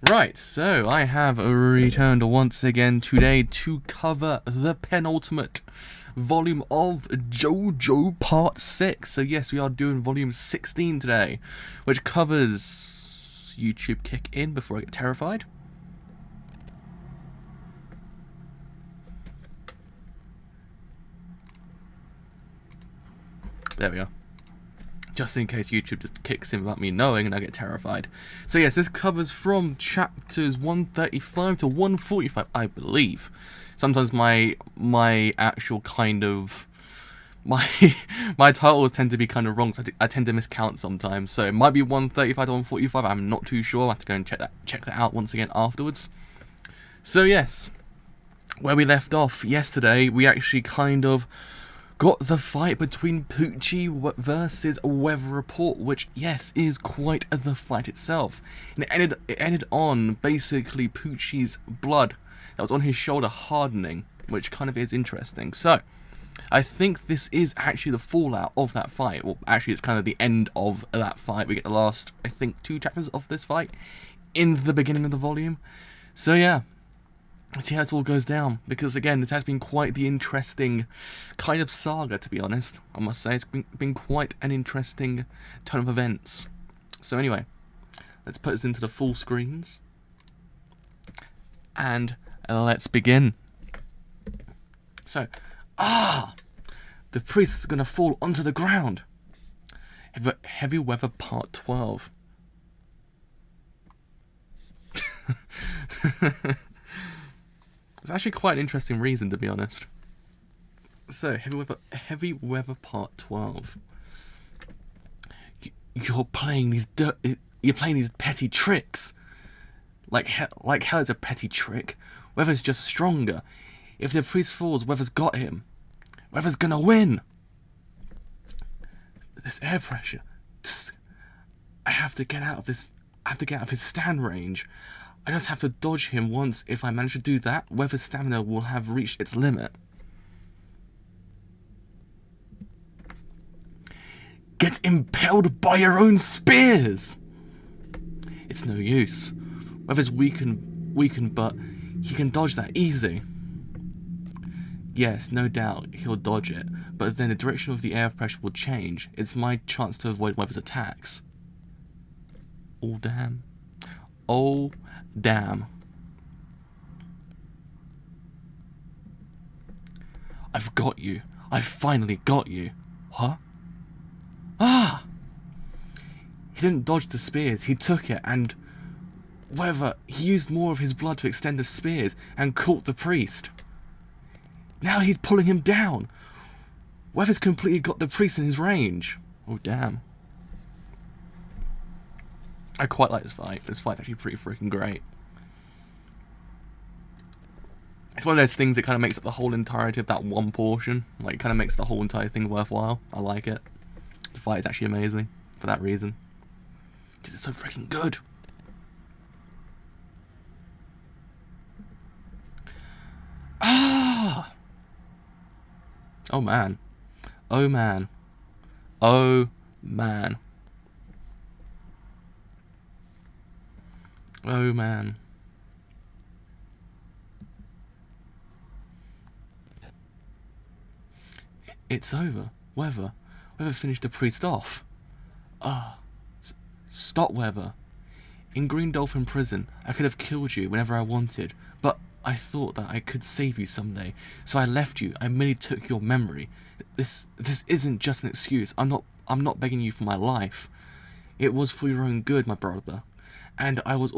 Right, so I have returned once again today to cover the penultimate volume of JoJo Part 6. So yes, we are doing volume 16 today, which covers... YouTube kick in before I get terrified. There we are. Just in case YouTube just kicks in without me knowing and I get terrified. So yes, this covers from chapters 135 to 145, I believe. Sometimes my actual kind of... My titles tend to be kind of wrong, so I tend to miscount sometimes. So it might be 135 to 145, I'm not too sure. I'll have to go and check that out once again afterwards. So yes, where we left off yesterday, we actually kind of got the fight between Pucci versus Weather Report, which, yes, is quite the fight itself. And it ended on, basically, Pucci's blood that was on his shoulder hardening, which kind of is interesting. So, I think this is actually the fallout of that fight. Well, actually, it's kind of the end of that fight. We get the last, I think, 2 chapters of this fight in the beginning of the volume. So, yeah. Let's see how it all goes down, because again, this has been quite the interesting kind of saga, to be honest. I must say, it's been quite an interesting turn of events. So anyway, let's put this into the full screens, and let's begin. So, the priest is going to fall onto the ground. Heavy Weather Part 12. It's actually quite an interesting reason, to be honest. So, Heavy Weather Part 12. You're playing these petty tricks. Like hell, it's a petty trick. Weather's just stronger. If the priest falls, Weather's got him. Weather's gonna win. This air pressure. I have to get out of this. I have to get out of his stand range. I just have to dodge him once. If I manage to do that, Weather's stamina will have reached its limit. Get impaled by your own spears! It's no use. Weather's weakened, but he can dodge that easy. Yes, no doubt, he'll dodge it, but then the direction of the air pressure will change. It's my chance to avoid Weather's attacks. Oh, damn. Oh, damn. I've got you. I've finally got you. Huh? Ah! He didn't dodge the spears, he took it, and... he used more of his blood to extend the spears and caught the priest. Now he's pulling him down. Weather's completely got the priest in his range. Oh, damn. I quite like this fight. This fight's actually pretty freaking great. It's one of those things that kind of makes up the whole entirety of that one portion. Like, it kind of makes the whole entire thing worthwhile. I like it. The fight is actually amazing for that reason. Because it's so freaking good. Ah! Oh, man. Oh, man. Oh, man. Oh, man. It's over. Weather finished the priest off. Stop, Weather. In Green Dolphin Prison, I could have killed you whenever I wanted, but I thought that I could save you someday, so I left you. I merely took your memory. This isn't just an excuse. I'm not begging you for my life. It was for your own good, my brother. And it was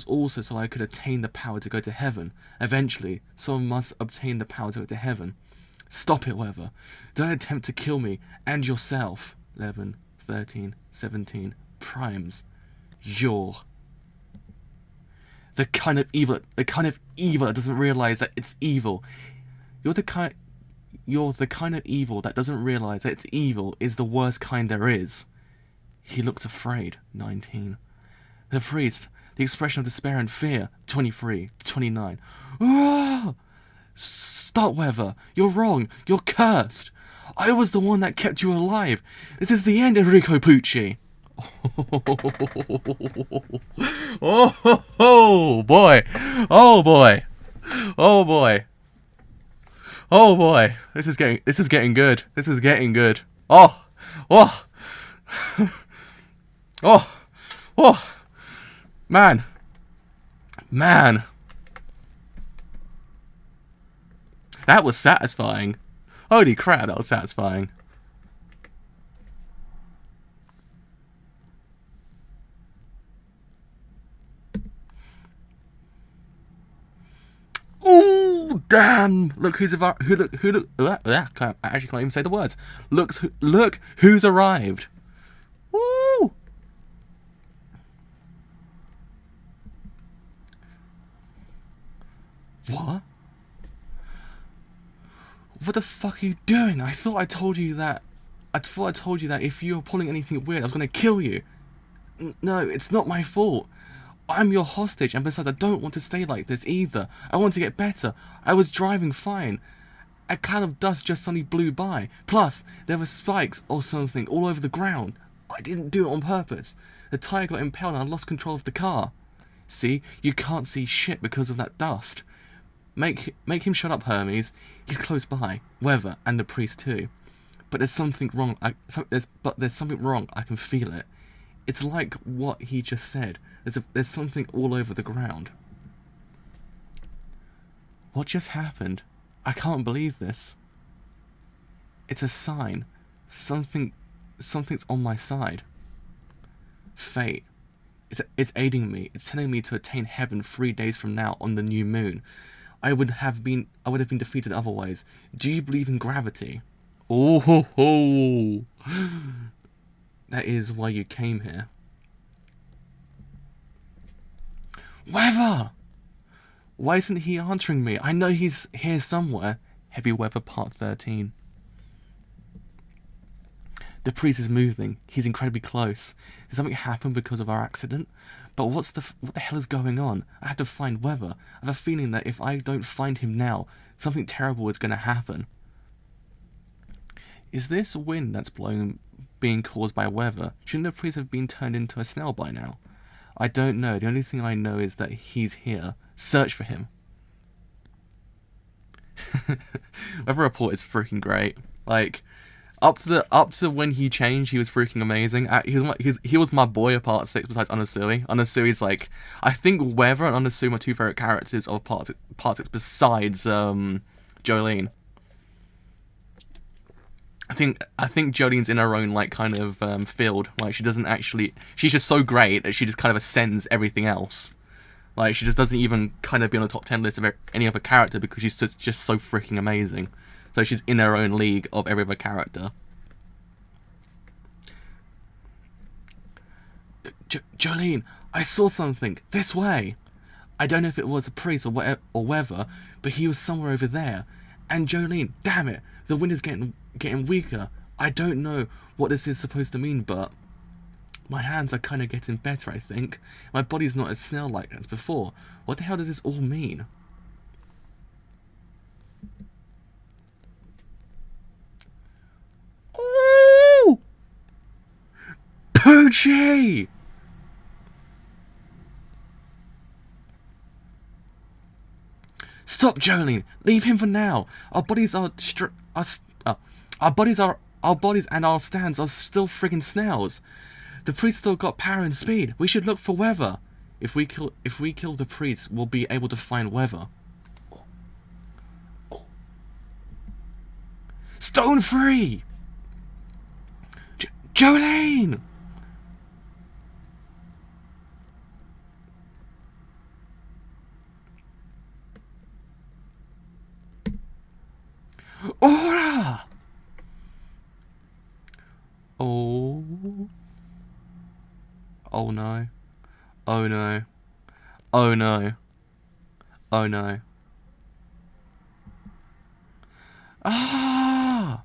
also so I could attain the power to go to heaven. Eventually, someone must obtain the power to go to heaven. Stop it, Weather. Don't attempt to kill me and yourself. 11, 13, 17 primes. You're the kind of evil that doesn't realize that it's evil. You're the kind of evil that doesn't realize that it's evil is the worst kind there is. He looks afraid. 19. The priest, the expression of despair and fear. 23, 29. Ah! Stop, Weather. You're wrong. You're cursed. I was the one that kept you alive. This is the end, Enrico Pucci. Oh boy. Oh boy. Oh boy. Oh boy. This is getting good. This is getting good. Oh. Oh. Oh. Oh. Man. Man. That was satisfying. Holy crap, that was satisfying. Ooh, damn! Look who's arrived. I actually can't even say the words. Look who's arrived. Woo! What? What the fuck are you doing? I thought I told you that if you were pulling anything weird, I was gonna kill you. No, it's not my fault. I'm your hostage, and besides, I don't want to stay like this either. I want to get better. I was driving fine. A cloud of dust just suddenly blew by. Plus, there were spikes or something all over the ground. I didn't do it on purpose. The tire got impaled and I lost control of the car. See, you can't see shit because of that dust. Make him shut up, Hermes. He's close by. Weather and the priest too. But there's something wrong. There's something wrong. I can feel it. It's like what he just said. There's something all over the ground. What just happened? I can't believe this. It's a sign. Something's on my side. Fate. It's aiding me. It's telling me to attain heaven 3 days from now on the new moon. I would have been defeated otherwise. Do you believe in gravity? Oh ho ho! That is why you came here. Weather! Why isn't he answering me? I know he's here somewhere. Heavy Weather Part 13. The priest is moving. He's incredibly close. Did something happen because of our accident? But what the hell is going on? I have to find Weather. I have a feeling that if I don't find him now, something terrible is going to happen. Is this wind that's blowing being caused by weather? Shouldn't the priest have been turned into a snail by now? I don't know. The only thing I know is that he's here. Search for him. Weather Report is freaking great. Like, up to when he changed, he was freaking amazing. He was my boy of Part 6 besides Anasui. Anasui's like, I think Weather and Anasui are my two favorite characters of Part 6 besides Jolene. I think Jolene's in her own like kind of field. Like she's just so great that she just kind of ascends everything else. Like she just doesn't even kind of be on the top 10 list of any other character because she's just so freaking amazing. So she's in her own league of every other character. Jolene, I saw something this way. I don't know if it was a priest or whether, but he was somewhere over there. And Jolene, damn it, the wind is getting weaker. I don't know what this is supposed to mean, but my hands are kind of getting better, I think. My body's not as snail-like as before. What the hell does this all mean? Ooh! Pucci! Stop, Jolene. Leave him for now. Our bodies and our stands are still friggin' snails. The priest still got power and speed. We should look for Weather. If we kill the priest, we'll be able to find Weather. Stone free. Jolene. Ora! Oh. Oh no. Oh no. Oh no. Oh no. Ah!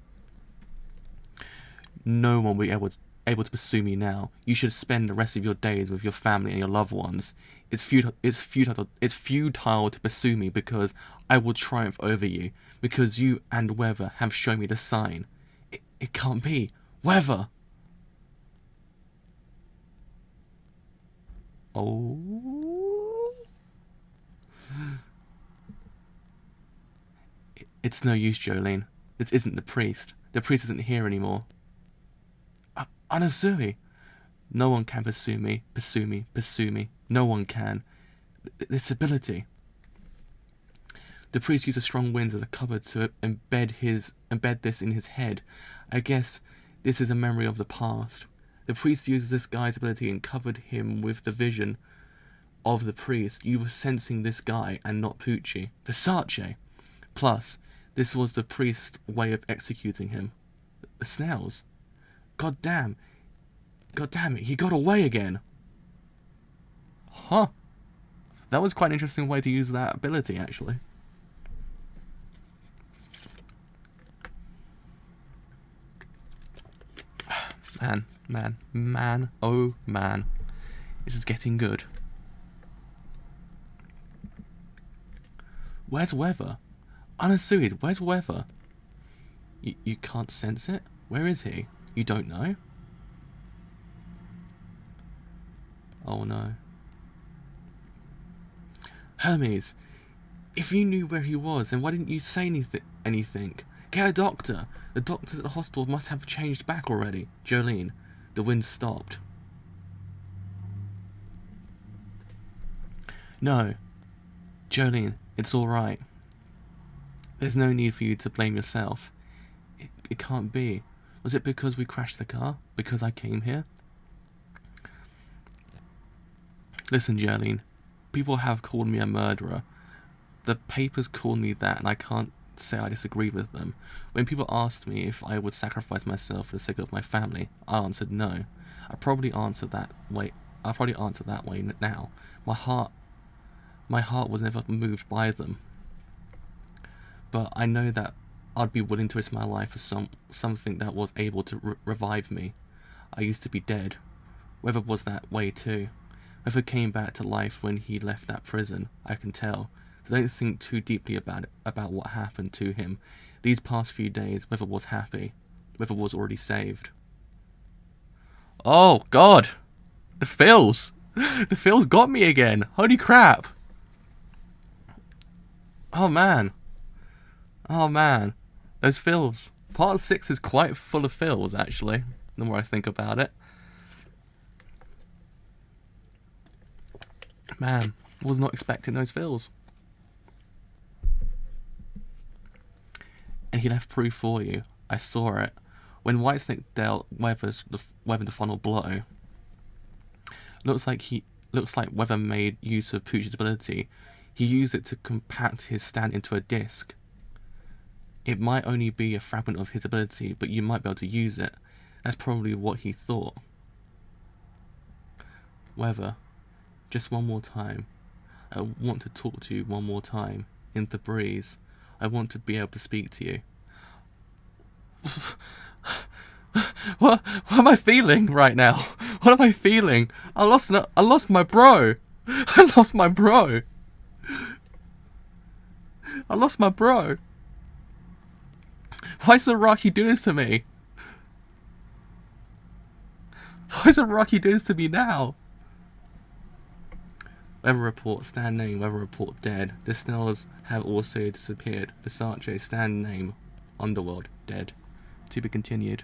No one will be able to pursue me now. You should spend the rest of your days with your family and your loved ones. It's futile to pursue me because I will triumph over you. Because you and Weather have shown me the sign. It can't be. Weather! Oh. It's no use, Jolene. This isn't the priest. The priest isn't here anymore. Anasui. No one can pursue me. No one can. This ability. The priest used the strong winds as a cover to embed this in his head. I guess this is a memory of the past. The priest uses this guy's ability and covered him with the vision of the priest. You were sensing this guy and not Pucci. Versace. Plus, this was the priest's way of executing him. The snails. God damn it, he got away again. Huh. That was quite an interesting way to use that ability, actually. Man, oh man. This is getting good. Where's Weather? Anasui, where's Weather? You can't sense it? Where is he? You don't know? Oh no. Hermes, if you knew where he was, then why didn't you say anything? Get a doctor. The doctors at the hospital must have changed back already. Jolene, the wind stopped. No. Jolene, it's alright. There's no need for you to blame yourself. It can't be. Was it because we crashed the car? Because I came here? Listen, Jolene. People have called me a murderer. The papers called me that, and I can't say I disagree with them. When people asked me if I would sacrifice myself for the sake of my family, I answered no. I probably answered that way now. My heart was never moved by them. But I know that I'd be willing to risk my life for something that was able to revive me. I used to be dead. Weather was that way too. Weather came back to life when he left that prison, I can tell. So don't think too deeply about what happened to him. These past few days, Weather was happy. Weather was already saved. Oh, God! The feels! The feels got me again! Holy crap! Oh, man. Oh, man. Those feels. Part 6 is quite full of feels, actually, the more I think about it. Man, was not expecting those feels. And he left proof for you. I saw it. When Whitesnake dealt Weather the final blow, looks like Weather made use of Pucci's ability. He used it to compact his stand into a disc. It might only be a fragment of his ability, but you might be able to use it. That's probably what he thought. Weather, just one more time. I want to talk to you one more time. In the breeze. I want to be able to speak to you. What am I feeling right now? What am I feeling? I lost my bro. I lost my bro. I lost my bro. Why does the Rocky do this to me? Why does the Rocky do this to me now? Weather report, stand name, weather report dead. The snails have also disappeared. Versace, stand name, underworld, dead. To be continued.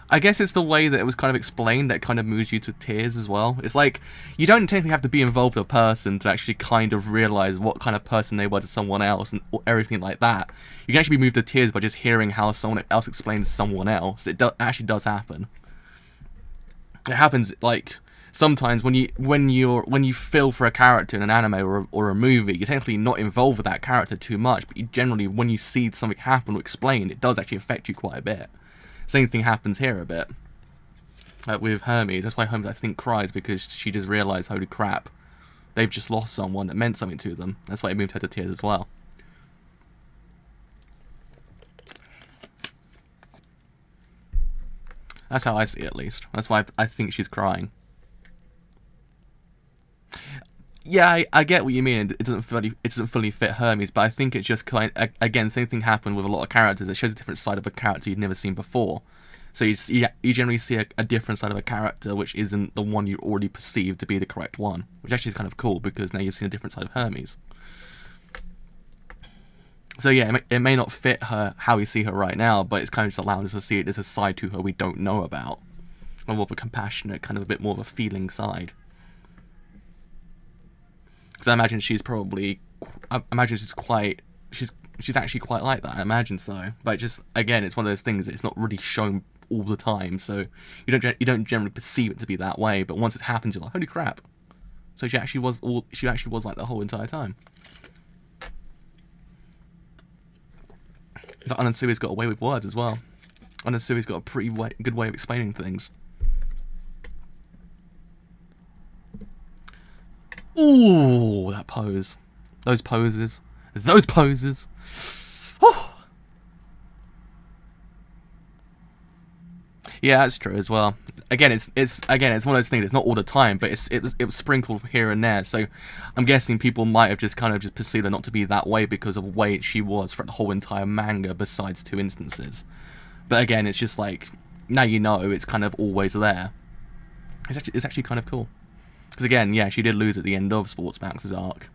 I guess it's the way that it was kind of explained that kind of moves you to tears as well. It's like, you don't technically have to be involved with a person to actually kind of realise what kind of person they were to someone else and everything like that. You can actually be moved to tears by just hearing how someone else explains someone else. It actually does happen. It happens, like, sometimes when you feel for a character in an anime or a movie, you're technically not involved with that character too much, but you generally, when you see something happen or explain, it does actually affect you quite a bit. Same thing happens here a bit. Like with Hermes, that's why Hermes, I think, cries, because she just realised, holy crap, they've just lost someone that meant something to them. That's why it moved her to tears as well. That's how I see it, at least. That's why I think she's crying. Yeah, I get what you mean. It doesn't fully fit Hermes, but I think it's just again, same thing happened with a lot of characters. It shows a different side of a character you've never seen before. So you generally see a different side of a character, which isn't the one you already perceive to be the correct one, which actually is kind of cool because now you've seen a different side of Hermes. So yeah, it may not fit her how we see her right now, but it's kind of just allowing us to see it. There's a side to her we don't know about, more of a compassionate, kind of a bit more of a feeling side. Because I imagine she's probably, she's actually quite like that. I imagine so, but just again, it's one of those things that it's not really shown all the time, so you don't generally perceive it to be that way. But once it happens, you're like, holy crap! So she actually was like the whole entire time. So Anansui's got a way with words as well. Anansui's got a pretty good way of explaining things. Ooh, that pose. Those poses. Those poses. Oh. Yeah, that's true as well. Again, it's one of those things. It's not all the time, but it was sprinkled here and there. So I'm guessing people might have just perceived her not to be that way because of the way she was for the whole entire manga, besides 2 instances. But again, it's just like now you know it's kind of always there. It's actually kind of cool. Because again, yeah, she did lose at the end of Sportsmax's arc.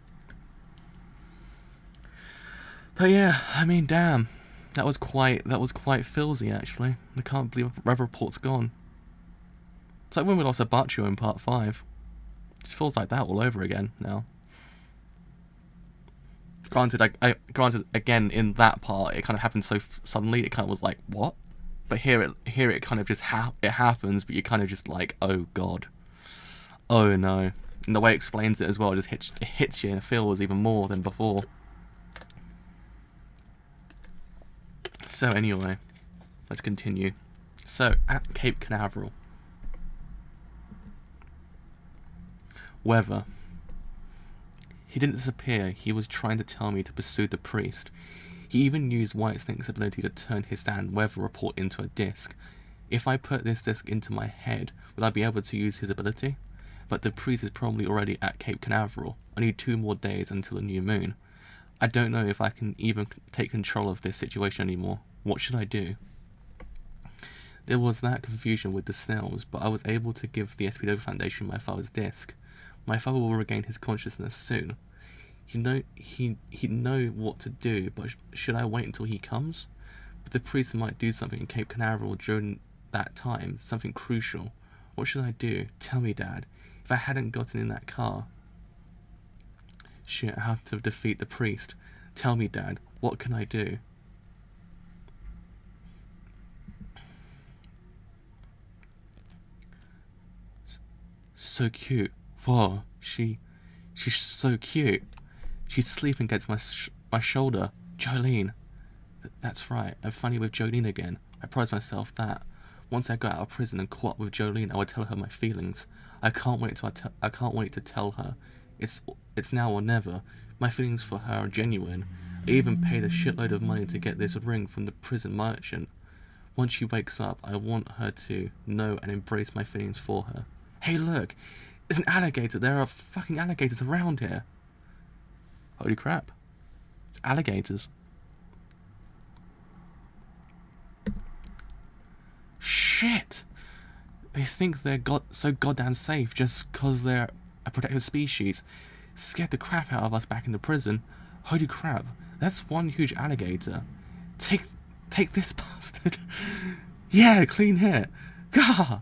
But yeah, I mean, damn. That was quite filzy, actually. I can't believe Weather Report's gone. It's like when we lost a Baccio in Part 5. It just feels like that all over again now. Granted, granted, again, in that part, it kind of happened so suddenly, it kind of was like, what? But here it kind of just it happens, but you're kind of just like, oh god. Oh no. And the way it explains it as well, it hits you and it feels even more than before. So anyway, let's continue. So, at Cape Canaveral. Weather. He didn't disappear, he was trying to tell me to pursue the priest. He even used White Snake's ability to turn his stand weather report into a disc. If I put this disc into my head, would I be able to use his ability? But the priest is probably already at Cape Canaveral. I need 2 more days until the new moon. I don't know if I can even take control of this situation anymore. What should I do? There was that confusion with the snails, but I was able to give the SPW Foundation my father's disc. My father will regain his consciousness soon. He'd know what to do, but should I wait until he comes? But the priest might do something in Cape Canaveral during that time, something crucial. What should I do? Tell me, Dad. If I hadn't gotten in that car... Shit, I have to defeat the priest. Tell me, Dad, what can I do? So cute. Whoa, she's so cute. She's sleeping against my shoulder. Jolene. That's right, I'm funny with Jolene again. I promised myself that. Once I got out of prison and caught up with Jolene, I would tell her my feelings. I can't wait to tell her. It's now or never. My feelings for her are genuine. I even paid a shitload of money to get this ring from the prison merchant. Once she wakes up, I want her to know and embrace my feelings for her. Hey look! It's an alligator! There are fucking alligators around here! Holy crap. It's alligators. Shit! They think they're so goddamn safe just because they're a protected species. Scared the crap out of us back in the prison. Holy crap, that's one huge alligator. Take this bastard. Yeah, clean hit. Gah!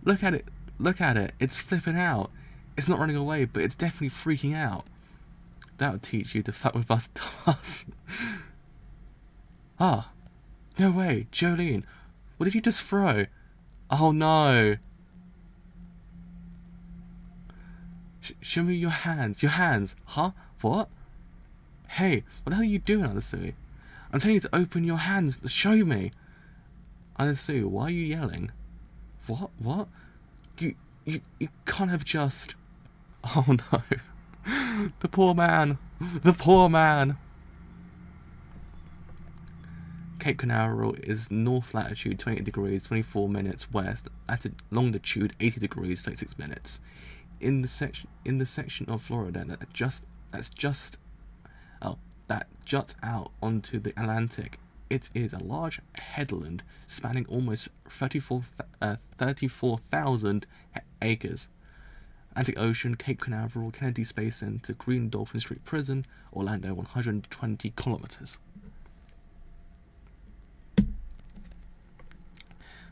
Look at it. Look at it. It's flipping out. It's not running away, but it's definitely freaking out. That'll teach you to fuck with us, dumbass. Ah. No way. Jolene. What did you just throw? Oh no. Show me your hands. Your hands. Huh? What? Hey, what the hell are you doing, Anasui? I'm telling you to open your hands. Show me. Anasui, why are you yelling? What? You can't have just... Oh no. The poor man. The poor man. Cape Canaveral is north latitude 28 degrees 24 minutes west, at longitude 80 degrees 26 minutes. In the section of Florida that juts out onto the Atlantic it is a large headland spanning almost 34,000 acres. Atlantic Ocean, Cape Canaveral, Kennedy Space Center, Green Dolphin Street Prison, Orlando, 120 kilometers.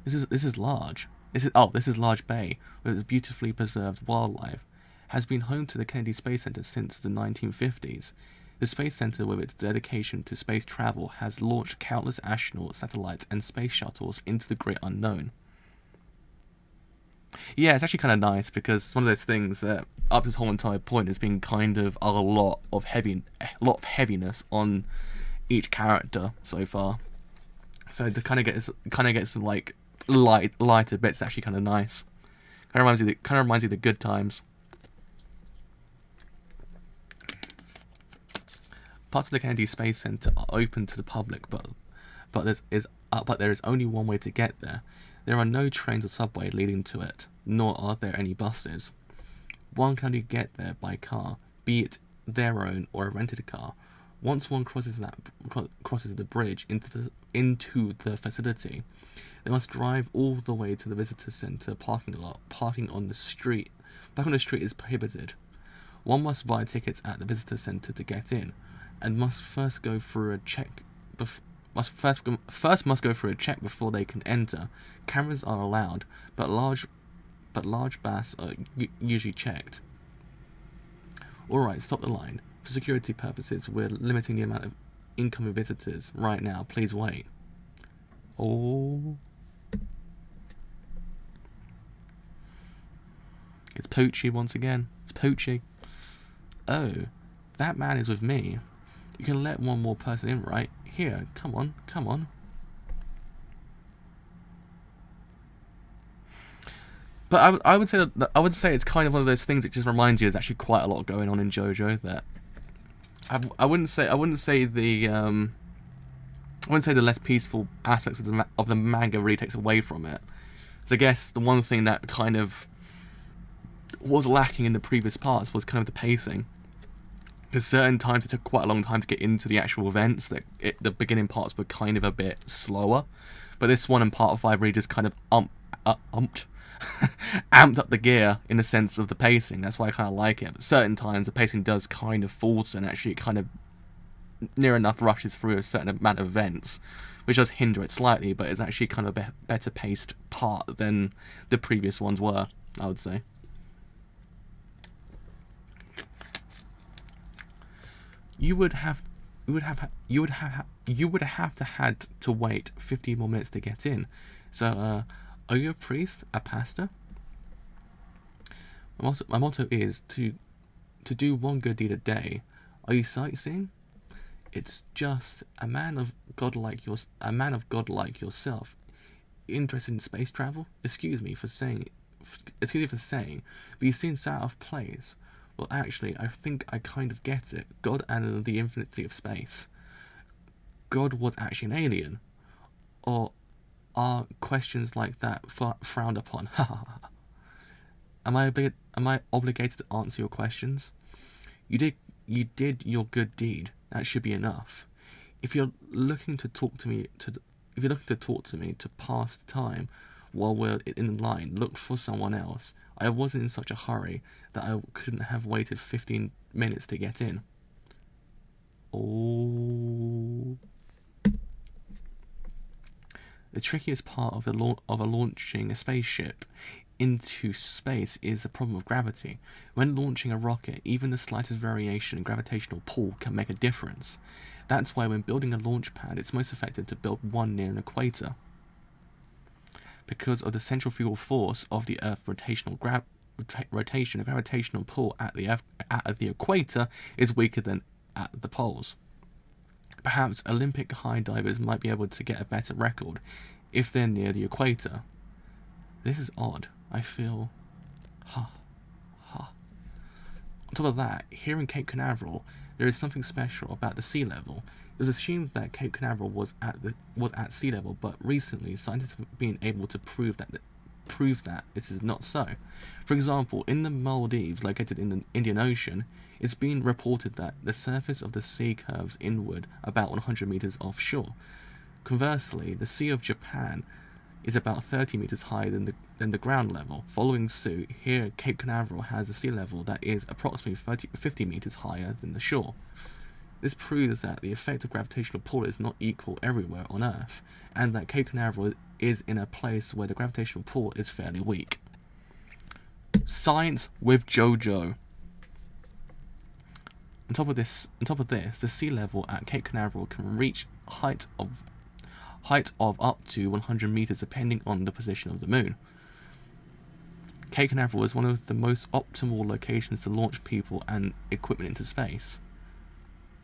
This is large. This is Large Bay, with its beautifully preserved wildlife. Has been home to the Kennedy Space Center since the 1950s. The Space Center, with its dedication to space travel, has launched countless astronaut satellites and space shuttles into the great unknown. Yeah, it's actually kind of nice because it's one of those things that up to this whole entire point has been kind of a lot of heaviness on each character so far. So to kind of get some like lighter bits, actually kind of nice. Kind of reminds you of the good times. Parts of the Kennedy Space Center are open to the public, but there is only one way to get there. There are no trains or subway leading to it, nor are there any buses. One can only get there by car, be it their own or a rented car. Once one crosses the bridge into the facility, they must drive all the way to the visitor center parking lot. Parking on the street is prohibited. One must buy tickets at the visitor center to get in, and must first go through a check. Must go through a check before they can enter. Cameras are allowed, but large bass are usually checked. Alright, stop the line. For security purposes, we're limiting the amount of incoming visitors right now. Please wait. Oh. It's Pucci once again. It's Pucci. Oh, that man is with me. You can let one more person in, right? Here, come on. But I would say it's kind of one of those things that just reminds you there's actually quite a lot going on in JoJo that I wouldn't say the less peaceful aspects of the manga really takes away from it. So I guess the one thing that kind of was lacking in the previous parts was kind of the pacing. Because certain times it took quite a long time to get into the actual events. The beginning parts were kind of a bit slower, but this one in part 5 really just kind of amped up the gear in the sense of the pacing. That's why I kind of like it. But certain times the pacing does kind of falter, and actually it kind of near enough rushes through a certain amount of events, which does hinder it slightly. But it's actually kind of a better paced part than the previous ones were, I would say. You would have to wait 15 more minutes to get in. So, are you a priest? A pastor? My motto is to do one good deed a day. Are you sightseeing? It's just a man of God like yourself, interested in space travel. Excuse me for saying, but you seem so out of place. Well, actually, I think I kind of get it. God and the infinity of space. God was actually an alien. Or are questions like that frowned upon? Am I obligated to answer your questions? You did your good deed. That should be enough. If you're looking to talk to me to pass the time while we're in line, look for someone else. I wasn't in such a hurry that I couldn't have waited 15 minutes to get in. Oh. The trickiest part of launching a spaceship into space is the problem of gravity. When launching a rocket, even the slightest variation in gravitational pull can make a difference. That's why when building a launch pad, it's most effective to build one near an equator. Because of the centrifugal force of the Earth's rotation, the gravitational pull at the equator is weaker than at the poles. Perhaps Olympic high divers might be able to get a better record if they're near the equator. This is odd. I feel... On top of that, here in Cape Canaveral, there is something special about the sea level. It was assumed that Cape Canaveral was at sea level, but recently scientists have been able to prove that this is not so. For example, in the Maldives, located in the Indian Ocean, it's been reported that the surface of the sea curves inward about 100 meters offshore. Conversely, the Sea of Japan is about 30 meters higher than the ground level. Following suit, here Cape Canaveral has a sea level that is approximately 50 meters higher than the shore. This proves that the effect of gravitational pull is not equal everywhere on Earth, and that Cape Canaveral is in a place where the gravitational pull is fairly weak. Science with JoJo. On top of this, the sea level at Cape Canaveral can reach height of up to 100 meters depending on the position of the moon. Cape Canaveral is one of the most optimal locations to launch people and equipment into space.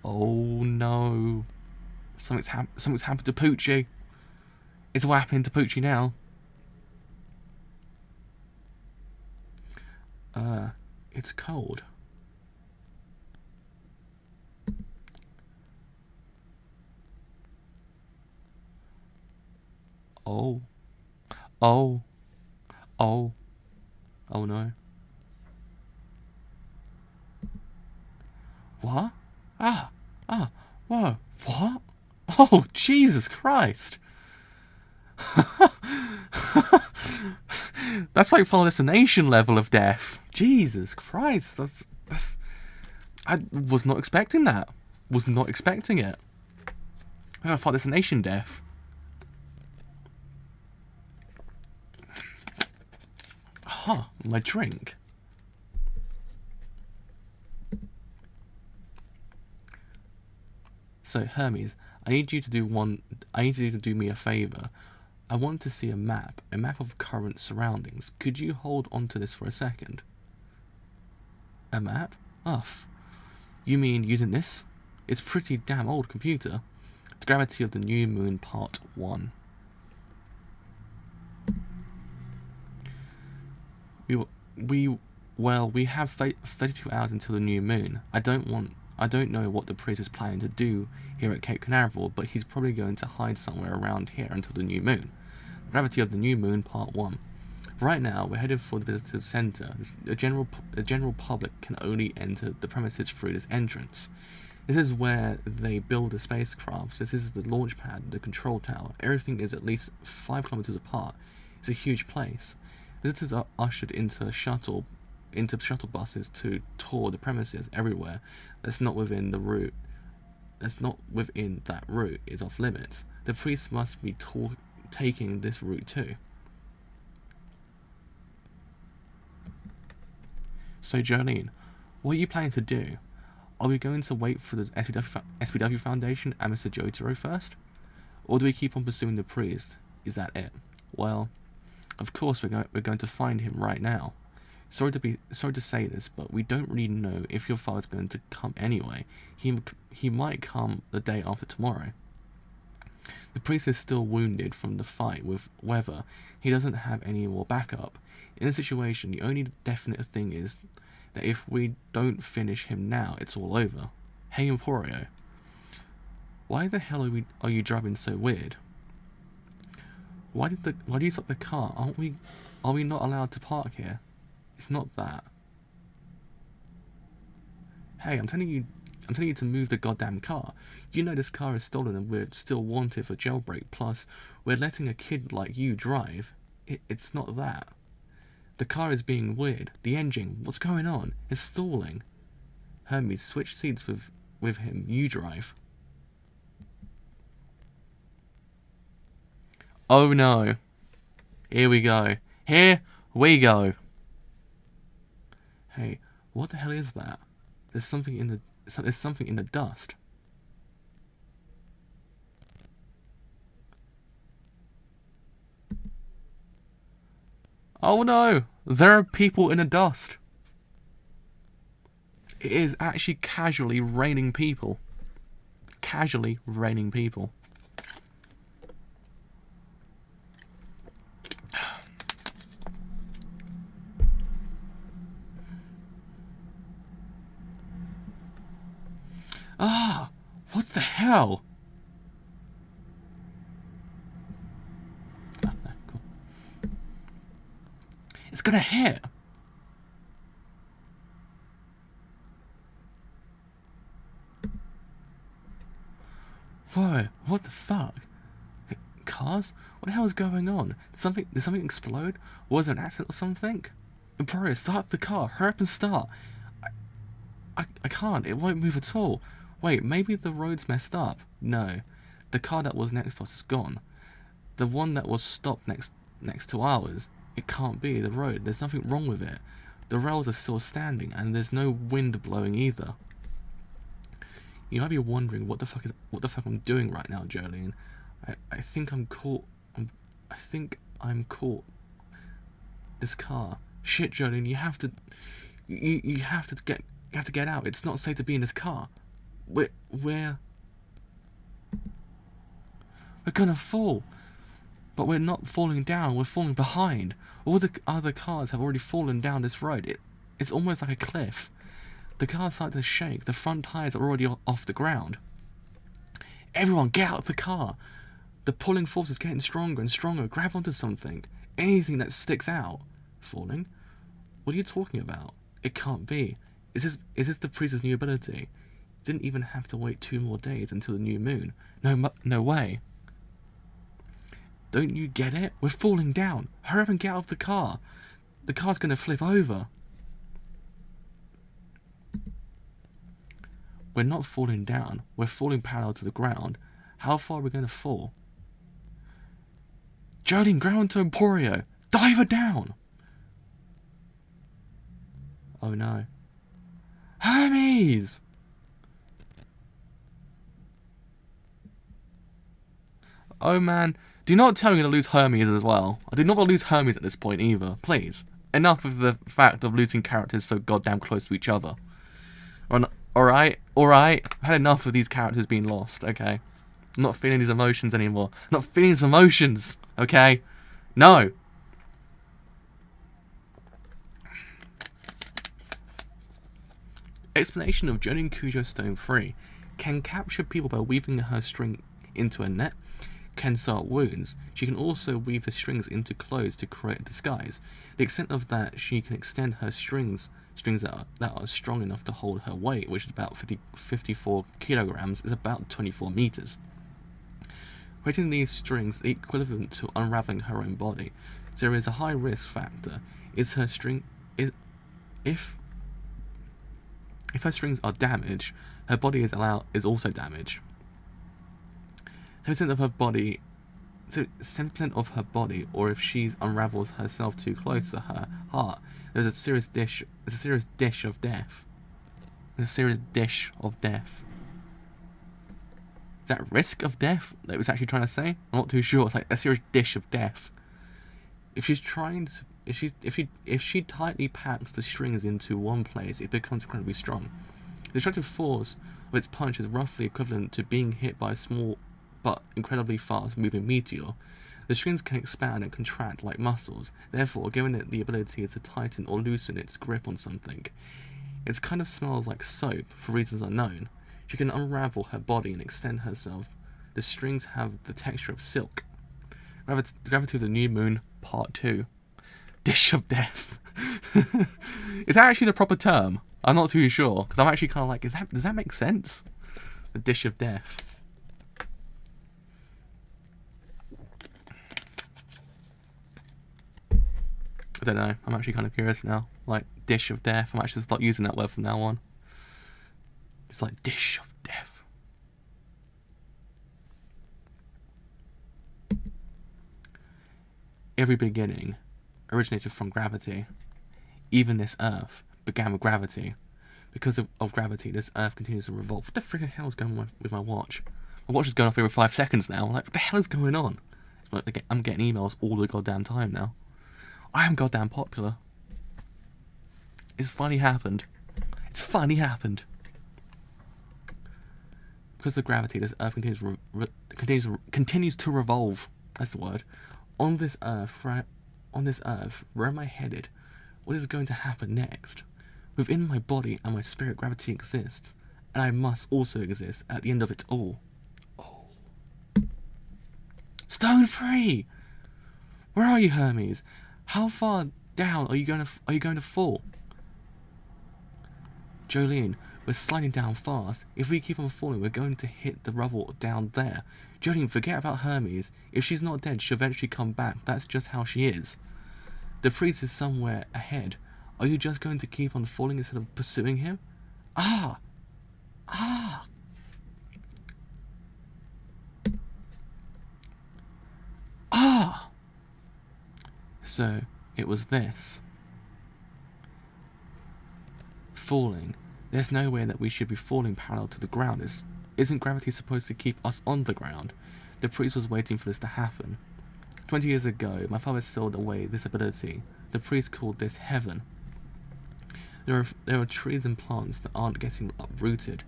Oh no. Something's happened to Pucci. Is what happening to Pucci now? It's cold. Oh. Oh. Oh. Oh no. What? Whoa. What? Oh, Jesus Christ. That's like Final Destination level of death. Jesus Christ. That's I was not expecting that. Was not expecting it. Final Destination death. My drink. So Hermes, I need you to do me a favor. I want to see a map of current surroundings. Could you hold on to this for a second? A map? You mean using this? It's pretty damn old computer. The Gravity of the New Moon Part 1. We have 32 hours until the new moon. I don't know what the priest is planning to do here at Cape Canaveral, but he's probably going to hide somewhere around here until the new moon. Gravity of the New Moon Part 1. Right now, we're headed for the visitor center. The general public can only enter the premises through this entrance. This is where they build the spacecrafts. This is the launch pad, the control tower. Everything is at least 5 kilometers apart. It's a huge place. Visitors are ushered into shuttle buses to tour the premises everywhere. That's not within that route is off limits. The priest must be taking this route too. So Jolene, what are you planning to do? Are we going to wait for the SPW Foundation and Mr. Jotaro first? Or do we keep on pursuing the priest? Is that it? Well, of course we're going to find him right now. Sorry to say this, but we don't really know if your father's going to come anyway. He might come the day after tomorrow. The priest is still wounded from the fight with Weather. He doesn't have any more backup. In this situation, the only definite thing is that if we don't finish him now, it's all over. Hey Emporio, why the hell are you driving so weird? Why do you stop the car? Are we not allowed to park here? It's not that. Hey, I'm telling you to move the goddamn car. You know this car is stolen and we're still wanted for jailbreak. Plus, we're letting a kid like you drive. It's not that. The car is being weird. The engine, what's going on? It's stalling. Hermes, switch seats with him. You drive. Oh no. Here we go. Here we go. Hey, what the hell is that? There's something in the dust. Oh no! There are people in the dust. It is actually casually raining people. Casually raining people. Ah, what the hell? Oh, no, cool. It's gonna hit. Whoa, what the fuck? Cars? What the hell is going on? Did something explode? Was there an accident or something? Emporio, start the car. Hurry up and start. I can't. It won't move at all. Wait, maybe the road's messed up. No. The car that was next to us is gone. The one that was stopped next to ours, it can't be the road. There's nothing wrong with it. The rails are still standing, and there's no wind blowing either. You might be wondering what the fuck I'm doing right now, Jolene. I think I'm caught. I think I'm caught. This car. Shit, Jolene, you have to get out. It's not safe to be in this car. We're gonna fall. But we're not falling down, we're falling behind. All the other cars have already fallen down this road. It's almost like a cliff. The car's starting to shake, the front tires are already off the ground. Everyone, get out of the car. The pulling force is getting stronger and stronger. Grab onto something. Anything that sticks out. Falling? What are you talking about? It can't be. Is this the priest's new ability? Didn't even have to wait 2 more days until the new moon. No way. Don't you get it? We're falling down. Hurry up and get out of the car. The car's gonna flip over. We're not falling down. We're falling parallel to the ground. How far are we gonna fall? Jolene, grab onto Emporio. Dive her down. Oh no. Hermes! Oh man. Do not tell me to lose Hermes as well. I do not want to lose Hermes at this point either. Please. Enough of the fact of losing characters so goddamn close to each other. Alright. I've had enough of these characters being lost, okay? I'm not feeling these emotions anymore. I'm not feeling these emotions, okay? No. Explanation of Jolene Cujo Stone 3. Can capture people by weaving her string into a net. Can sew up wounds. She can also weave the strings into clothes to create a disguise. The extent of that, she can extend her strings that are strong enough to hold her weight, which is about 54 kilograms, is about 24 meters. Creating these strings is equivalent to unraveling her own body. So there is a high risk factor. If her strings are damaged, her body is also damaged. 10% of her body, or if she unravels herself too close to her heart, there's a serious dish of death. There's a serious dish of death. Is that risk of death that it was actually trying to say? I'm not too sure. It's like a serious dish of death. If she tightly packs the strings into one place, it becomes incredibly strong. The destructive force of its punch is roughly equivalent to being hit by a small but incredibly fast moving meteor. The strings can expand and contract like muscles, therefore giving it the ability to tighten or loosen its grip on something. It kind of smells like soap for reasons unknown. She can unravel her body and extend herself. The strings have the texture of silk. Gravity of the New Moon, Part 2. Dish of Death. Is that actually the proper term? I'm not too sure, because I'm actually kind of like, does that make sense? The Dish of Death. I don't know, I'm actually kind of curious now. Like, Dish of Death, I'm actually start using that word from now on. It's like, Dish of Death. Every beginning originated from gravity. Even this Earth began with gravity. Because of gravity, this Earth continues to revolve. What the freaking hell is going on with my watch? My watch is going off every 5 seconds now. Like, what the hell is going on? It's like I'm getting emails all the goddamn time now. I am goddamn popular. It's finally happened. It's finally happened. Because of gravity, this Earth continues to revolve. That's the word. On this Earth, where am I headed? What is going to happen next? Within my body and my spirit, gravity exists, and I must also exist at the end of it all. Oh. Stone 3! Where are you, Hermes? How far down are you going to fall? Jolene, We're sliding down fast. If we keep on falling, we're going to hit the rubble down there. Jolene, forget about Hermes. If she's not dead, she'll eventually come back. That's just how she is. The priest is somewhere ahead. Are you just going to keep on falling instead of pursuing him? Ah! Ah! Ah! So, it was this. Falling. There's no way that we should be falling parallel to the ground. Isn't gravity supposed to keep us on the ground? The priest was waiting for this to happen. 20 years ago, my father sealed away this ability. The priest called this heaven. There are trees and plants that aren't getting uprooted.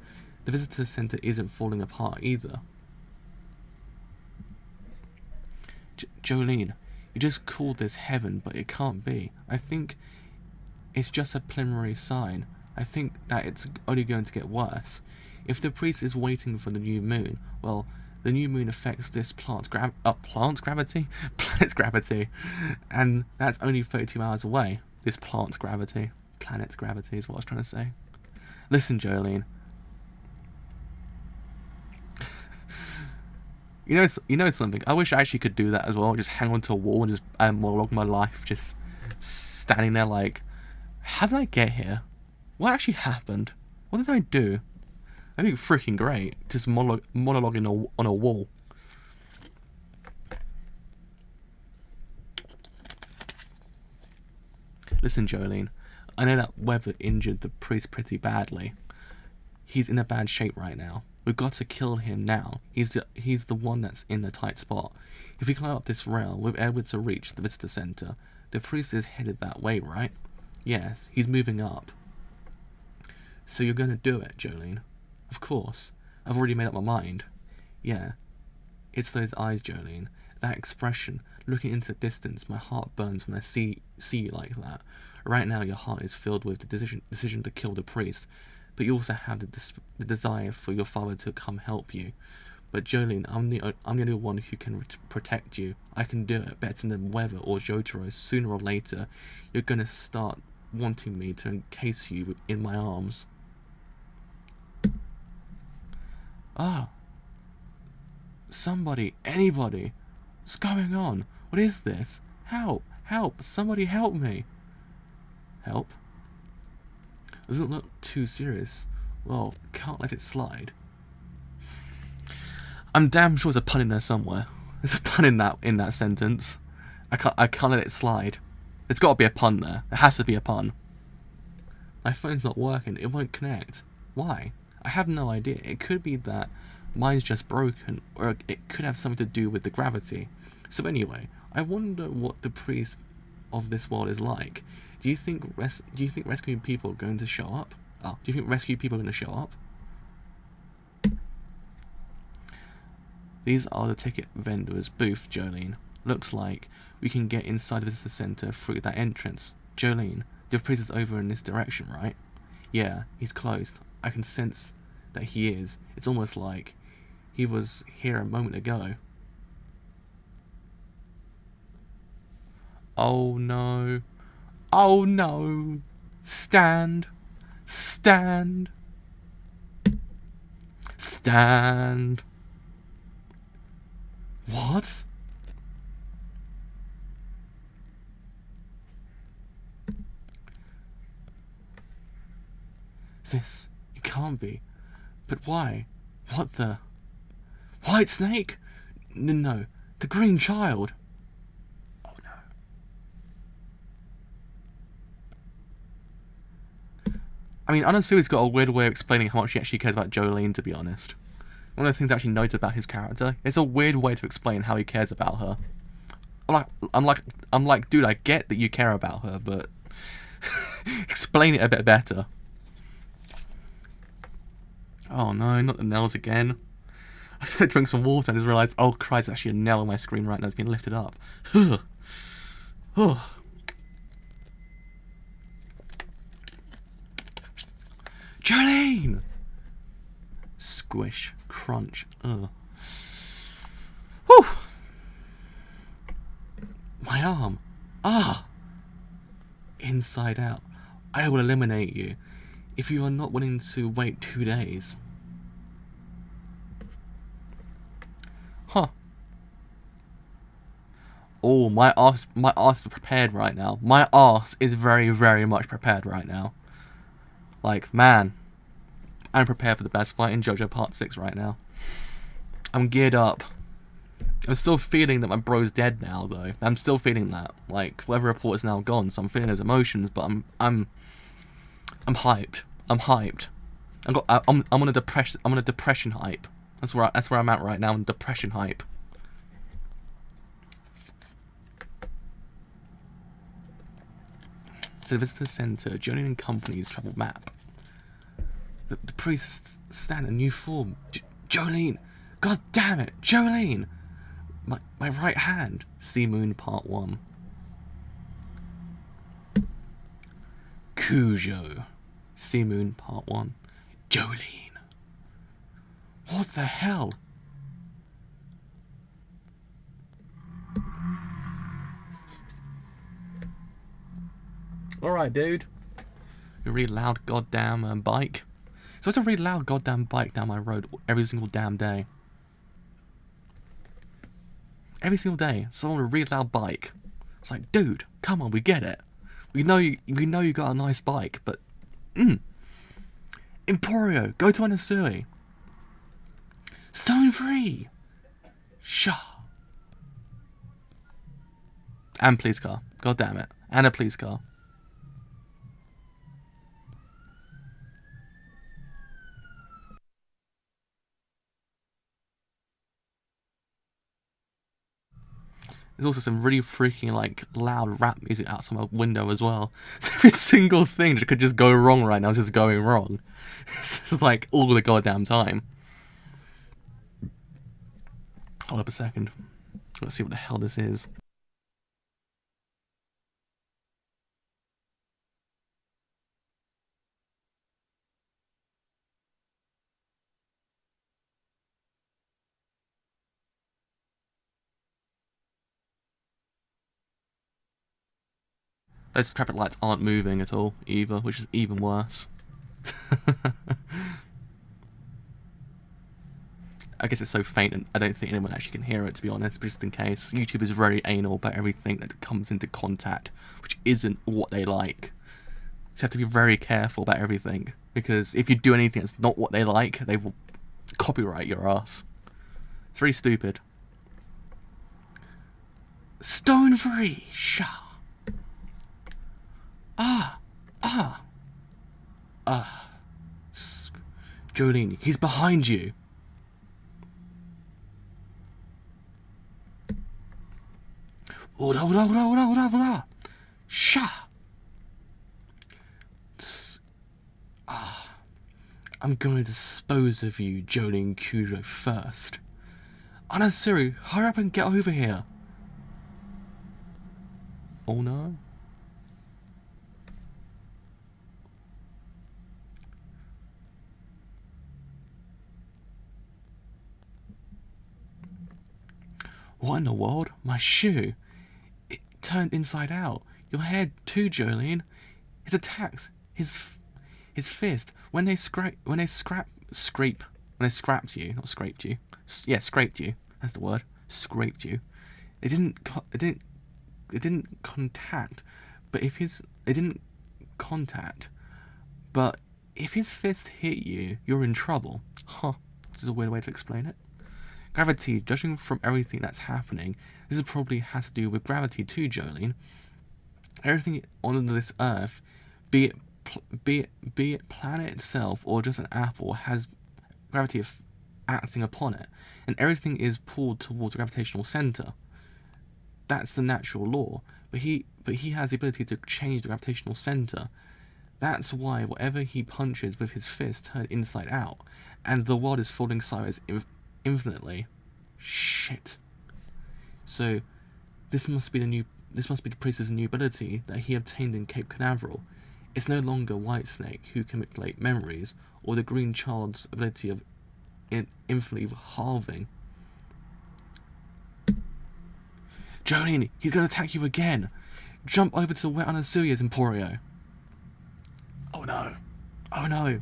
The visitor center isn't falling apart either. Jolene, you just called this heaven, but it can't be. I think it's just a preliminary sign. I think that it's only going to get worse. If the priest is waiting for the new moon, well, the new moon affects this planet's gravity, and that's only 32 hours away. This planet's gravity is what I was trying to say. Listen, Jolene. You know something? I wish I actually could do that as well. Just hang onto a wall and just monologue my life, just standing there like, how did I get here? What actually happened? What did I do? I think freaking great. Just monologuing on a wall. Listen, Jolene. I know that weather injured the priest pretty badly. He's in a bad shape right now. We've got to kill him now. He's the one that's in the tight spot. If we climb up this rail, we're able to reach the visitor center. The priest is headed that way, right? Yes, he's moving up. So you're gonna do it, Jolene? Of course. I've already made up my mind. Yeah. It's those eyes, Jolene. That expression, looking into the distance. My heart burns when I see you like that. Right now, your heart is filled with the decision to kill the priest, but you also have the desire for your father to come help you. But Jolene, I'm the only one who can protect you. I can do it better than weather or JoJo's. Sooner or later, you're gonna start wanting me to encase you in my arms. Ah. Somebody, anybody. What's going on? What is this? Help! Help! Somebody help me! Help? Doesn't look too serious. Well, can't let it slide. I'm damn sure there's a pun in there somewhere. There's a pun in that sentence. I can't let it slide. There's got to be a pun there. There has to be a pun. My phone's not working. It won't connect. Why? I have no idea. It could be that mine's just broken, or it could have something to do with the gravity. So anyway, I wonder what the priest of this world is like. Do you think rescuing people are going to show up? Oh, do you think rescue people are going to show up? These are the ticket vendor's booth, Jolene. Looks like we can get inside the visitor center through that entrance. Jolene, the priest is over in this direction, right? Yeah, he's closed. I can sense that he is. It's almost like he was here a moment ago. Oh no. Oh no. Stand. Stand. Stand. What? This, it can't be. But why? What the? White Snake? No, the Green Child. Oh no. I mean, Anasu's got a weird way of explaining how much he actually cares about Jolene, to be honest. One of the things I actually noted about his character, it's a weird way to explain how he cares about her. I'm like, dude, I get that you care about her, but explain it a bit better. Oh no, not the nails again. I was going to drink some water and just realised, oh Christ, there's actually a nail on my screen right now. It's been lifted up. Jolene! Squish. Crunch. Ugh. Whew! My arm. Ah! Inside out. I will eliminate you. if you are not willing to wait 2 days. Huh. Oh, my arse is prepared right now. My arse is very, very much prepared right now. Like, man, I'm prepared for the best fight in JoJo Part 6 right now. I'm geared up. I'm still feeling that my bro's dead now, though. I'm still feeling that. Like, weather report is now gone, so I'm feeling those emotions. But I'm hyped. I'm hyped. I'm on a depression hype. That's where I'm at right now. I'm depression hype. To the visitor center, Jolene and Company's travel map. The priests stand in new form. Jolene! God damn it! Jolene! My right hand. Sea Moon Part 1. Cujo. Sea Moon Part 1. Jolene. What the hell? Alright, dude. You really loud goddamn bike. So it's a really loud goddamn bike down my road every single damn day. Every single day, someone with a really loud bike. It's like, dude, come on, we get it. We know you got a nice bike, but Emporio, go to Anasui. Stone free. Shah. And police car. God damn it. And a police car. There's also some really freaking, like, loud rap music outside my window as well. So every single thing that could just go wrong right now is just going wrong. It's just like all the goddamn time. Hold up a second. Let's see what the hell this is. Those traffic lights aren't moving at all, either, which is even worse. I guess it's so faint and I don't think anyone actually can hear it, to be honest, but just in case. YouTube is very anal about everything that comes into contact, which isn't what they like. So you have to be very careful about everything, because if you do anything that's not what they like, they will copyright your ass. It's very stupid. Stone free! Shah! Jolene, he's behind you. Shah. I'm going to dispose of you, Jolene Kudo, first. Anasuru, hurry up and get over here. Oh no. What in the world? My shoe. It turned inside out. Your head too, Jolene. His attacks, his fist. When they scraped you, not scraped you. Yeah, scraped you. That's the word. Scraped you. It didn't contact. But if his fist hit you, you're in trouble. Huh. This is a weird way to explain it. Gravity, judging from everything that's happening, this probably has to do with gravity too, Jolene. Everything on this Earth, be it planet itself or just an apple, has gravity acting upon it, and everything is pulled towards a gravitational center. That's the natural law. But he has the ability to change the gravitational center. That's why whatever he punches with his fist turned inside out, and the world is falling sideways infinitely. Shit. So this must be the priest's new ability that he obtained in Cape Canaveral. It's no longer Whitesnake who can manipulate memories, or the Green Child's ability of infinitely halving. Jolene, he's going to attack you again. Jump over to where Anasuya is, Emporio. Oh no. Oh no.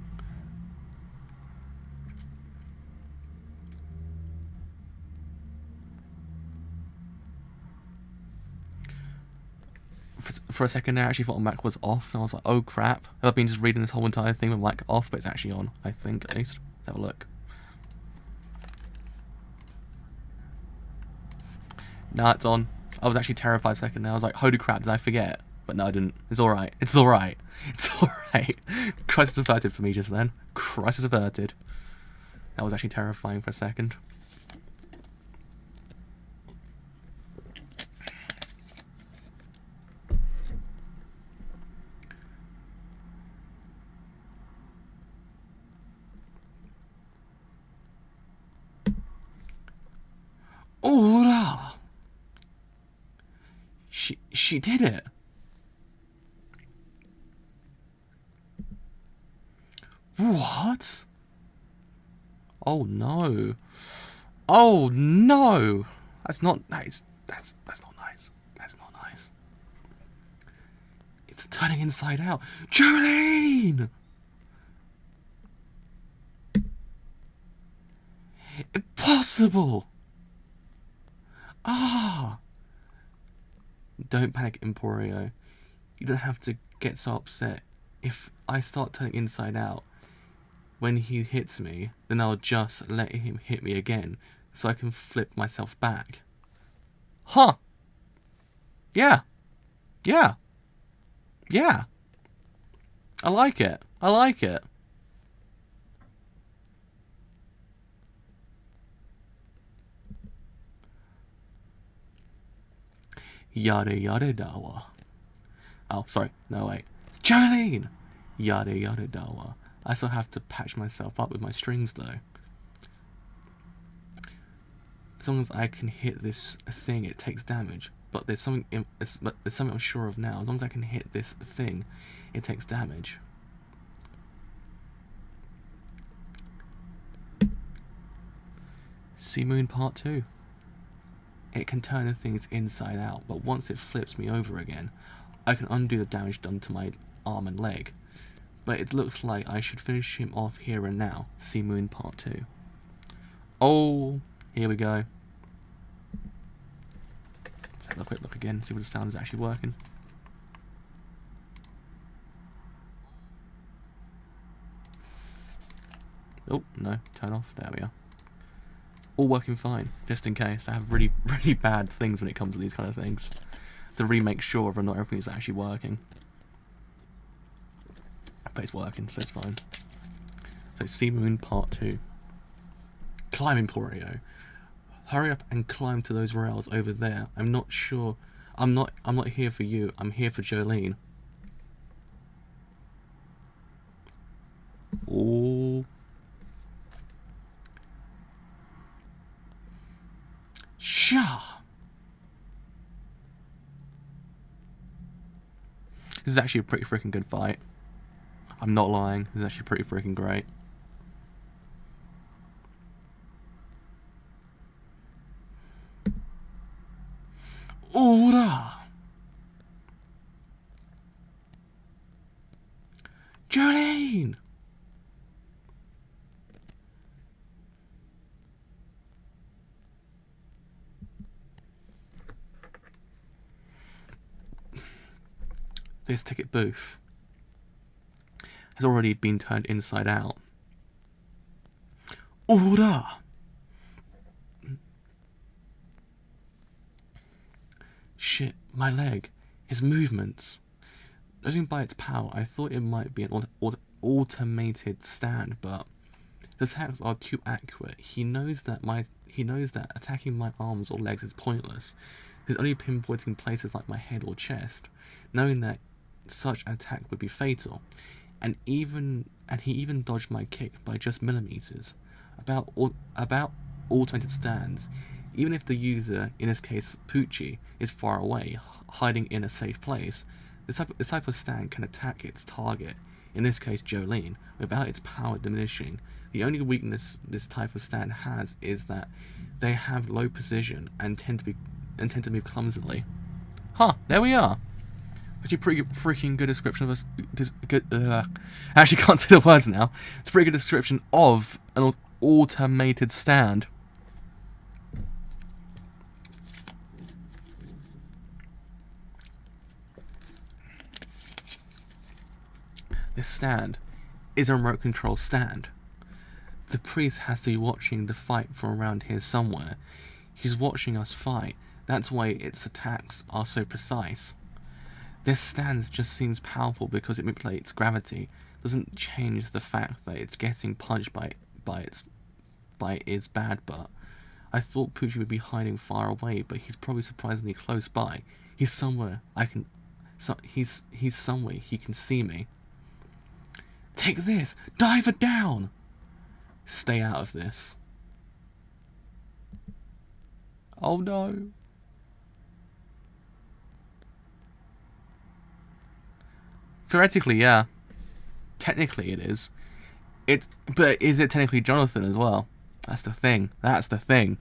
For a second there, I actually thought my mic was off, and I was like, oh crap. I've been just reading this whole entire thing with my mic off, but it's actually on, I think, at least. Let's have a look. Nah, it's on. I was actually terrified a second there. I was like, holy crap, did I forget? But no, I didn't. It's alright. It's alright. It's alright. Crisis averted for me just then. Crisis averted. That was actually terrifying for a second. Ora! She did it. What? Oh no. Oh no. That's not nice. That's not nice. That's not nice. It's turning inside out. Jolene! Impossible. Ah. Don't panic, Emporio. You don't have to get so upset. If I start turning inside out, when he hits me, then I'll just let him hit me again, so I can flip myself back. Huh. Yeah. Yeah. Yeah. I like it. I like it. Yada yada dawa. Oh, sorry. No, wait. Jolene! Yada yada dawa. I still have to patch myself up with my strings, though. As long as I can hit this thing, it takes damage. But there's something I'm sure of now. As long as I can hit this thing, it takes damage. Sea Moon Part 2. It can turn things inside out, but once it flips me over again, I can undo the damage done to my arm and leg. But it looks like I should finish him off here and now. Sea Moon Part 2. Oh, here we go. Let's have a quick look again, see what the sound is actually working. Oh, no, turn off. There we are. All working fine, just in case. I have really, really bad things when it comes to these kind of things. To really make sure whether or not everything's actually working. But it's working, so it's fine. So Sea Moon Part 2. Climb, Emporio. Hurry up and climb to those rails over there. I'm not sure. I'm not here for you. I'm here for Jolene. Oh. Sha. This is actually a pretty freaking good fight. I'm not lying. This is actually pretty freaking great. Ora! Jolene! This ticket booth has already been turned inside out. Ora! Shit, my leg. His movements. Judging by its power, I thought it might be an automated stand, but the attacks are too accurate. He knows that attacking my arms or legs is pointless. He's only pinpointing places like my head or chest, knowing that such an attack would be fatal. And he even dodged my kick by just millimeters. About automated stands, even if the user, in this case Pucci, is far away, hiding in a safe place, this type of stand can attack its target, in this case Jolene, without its power diminishing. The only weakness this type of stand has is that they have low precision and tend to move clumsily. Huh, there we are. Actually, pretty freaking good description of us. I actually can't say the words now. It's a pretty good description of an automated stand. This stand is a remote control stand. The priest has to be watching the fight from around here somewhere. He's watching us fight. That's why its attacks are so precise. This stand just seems powerful because it manipulates gravity. Doesn't change the fact that it's getting punched by its bad butt. I thought Pucci would be hiding far away, but he's probably surprisingly close by. He's somewhere he's somewhere he can see me. Take this! Dive it down! Stay out of this. Oh no. Theoretically, yeah. Technically it is. But is it technically Jonathan as well? That's the thing. That's the thing.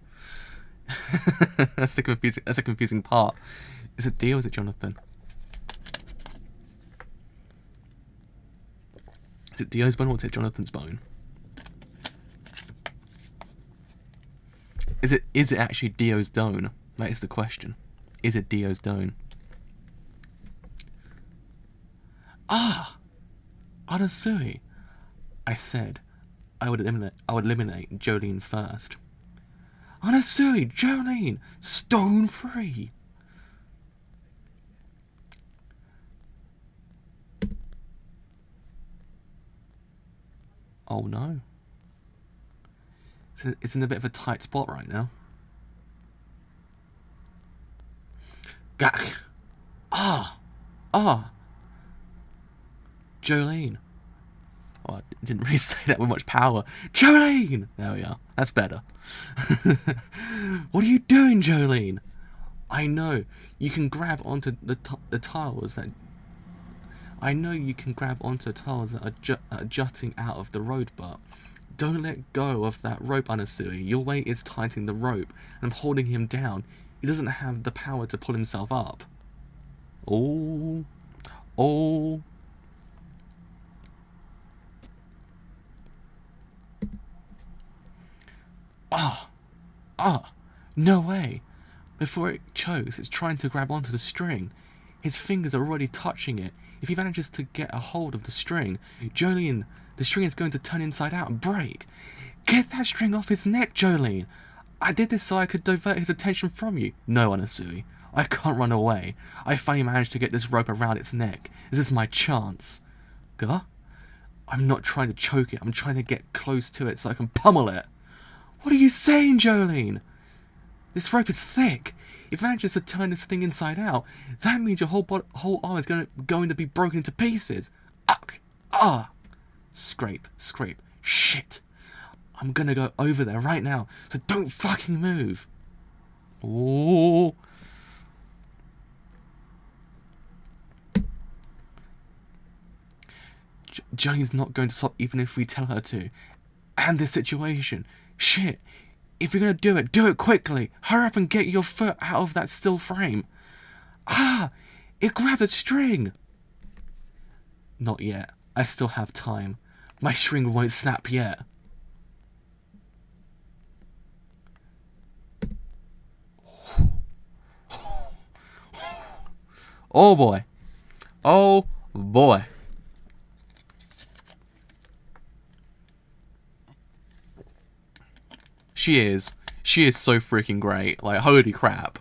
That's the confusing part. Is it Dio or is it Jonathan? Is it Dio's bone or is it Jonathan's bone? Is it actually Dio's dome? That is the question. Is it Dio's dome? Ah! Anasui! I said I would eliminate Jolene first. Anasui! Jolene! Stone free! Oh no. It's in a bit of a tight spot right now. Gak! Ah! Ah! Jolene. Oh, I didn't really say that with much power. Jolene! There we are. That's better. What are you doing, Jolene? I know. You can grab onto the tiles that... I know you can grab onto tiles that are jutting out of the road, but... Don't let go of that rope, Anasui. Your weight is tightening the rope, and I'm holding him down. He doesn't have the power to pull himself up. Oh. Oh. Ah. Ah. No way. Before it chokes, it's trying to grab onto the string. His fingers are already touching it. If he manages to get a hold of the string, Jolene... The string is going to turn inside out and break. Get that string off his neck, Jolene. I did this so I could divert his attention from you. No, Anasui. I can't run away. I finally managed to get this rope around its neck. This is my chance. Gah? I'm not trying to choke it. I'm trying to get close to it so I can pummel it. What are you saying, Jolene? This rope is thick. If it manages to turn this thing inside out, that means your whole arm is going to be broken into pieces. Ah! Scrape, scrape. Shit. I'm gonna go over there right now, so don't fucking move. Oh. Jolene's not going to stop even if we tell her to. And this situation. Shit. If you're gonna do it quickly. Hurry up and get your foot out of that steel frame. Ah! It grabbed a string. Not yet. I still have time. My string won't snap yet. Oh boy. Oh boy. She is so freaking great. Like, holy crap.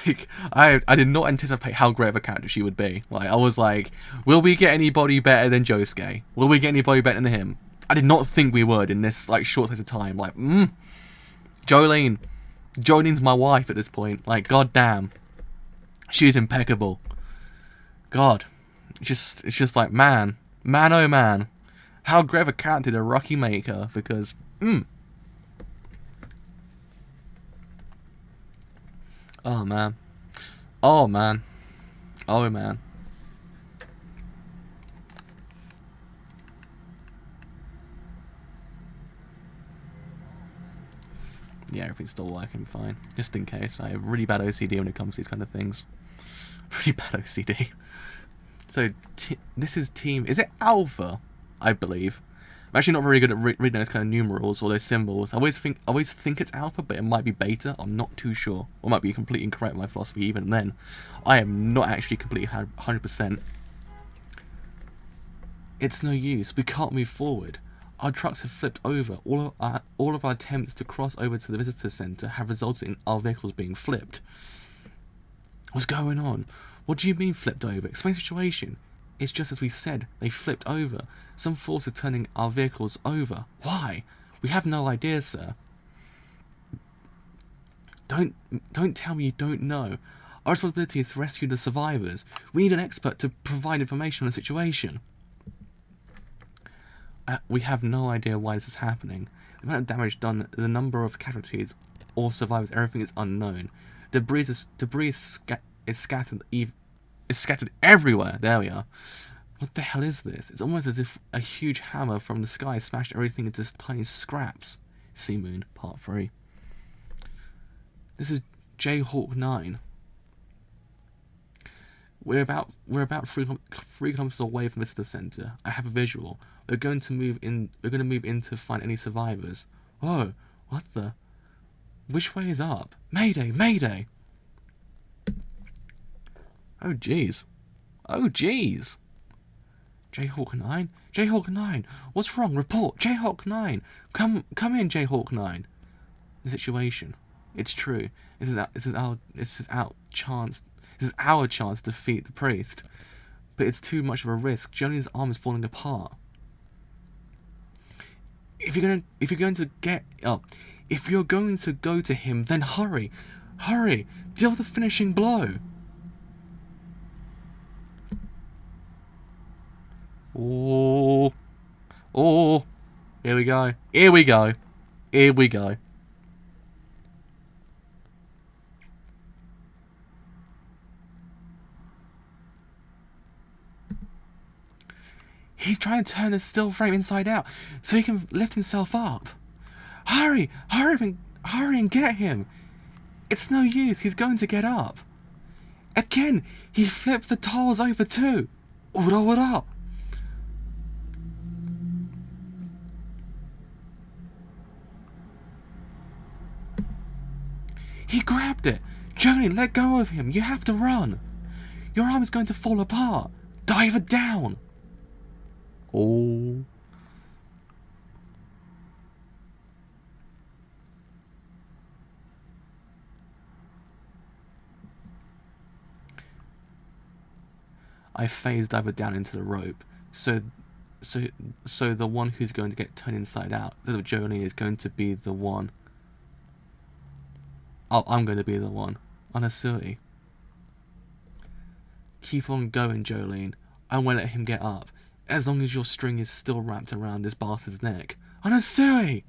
Like, I did not anticipate how great of a character she would be. Like, I was like, will we get anybody better than Josuke? Will we get anybody better than him? I did not think we would in this, like, short space of time. Like, Jolene. Jolene's my wife at this point. Like, goddamn. She's impeccable. God. It's just like, man. Man, oh man. How great of a character did Rocky make her? Because, Oh man. Oh man. Oh man. Yeah, everything's still working fine. Just in case. I have really bad OCD when it comes to these kind of things. Really bad OCD. So this is team. Is it Alpha? I believe. I'm actually not very good at reading those kind of numerals or those symbols. I always think it's Alpha, but it might be Beta. I'm not too sure. Or it might be completely incorrect in my philosophy even then. I am not actually completely 100%. It's no use. We can't move forward. Our trucks have flipped over. All of our attempts to cross over to the visitor center have resulted in our vehicles being flipped. What's going on? What do you mean flipped over? Explain the situation. It's just as we said. They flipped over. Some force is turning our vehicles over. Why? We have no idea, sir. Don't tell me you don't know. Our responsibility is to rescue the survivors. We need an expert to provide information on the situation. We have no idea why this is happening. The amount of damage done, the number of casualties or survivors, everything is unknown. Debris is scattered everywhere. There we are. What the hell is this? It's almost as if a huge hammer from the sky smashed everything into tiny scraps. Sea Moon, Part 3. This is J-Hawk 9. We're about 3 kilometers away from the visitor center. I have a visual. We're going to move in to find any survivors. Whoa, what the? Which way is up? Mayday, mayday! Oh jeez. Oh jeez. J-Hawk 9? J-Hawk 9! What's wrong? Report! J-Hawk 9! Come in, J-Hawk 9! The situation. It's true. This is our chance to defeat the priest. But it's too much of a risk. Johnny's arm is falling apart. If you're going to go to him, then hurry! Hurry! Deal the finishing blow! Oh, oh, here we go, here we go, here we go. He's trying to turn the steel frame inside out so he can lift himself up. Hurry, hurry and get him. It's no use, he's going to get up. Again, he flipped the tiles over too. Ura ura. He grabbed it. Jolene, let go of him. You have to run. Your arm is going to fall apart. Dive it down. Oh. I phase diver down into the rope. So the one who's going to get turned inside out. So Jolene is going to be the one. Oh, I'm going to be the one. Anasui. Keep on going, Jolene. I won't let him get up. As long as your string is still wrapped around this bastard's neck. Anasui!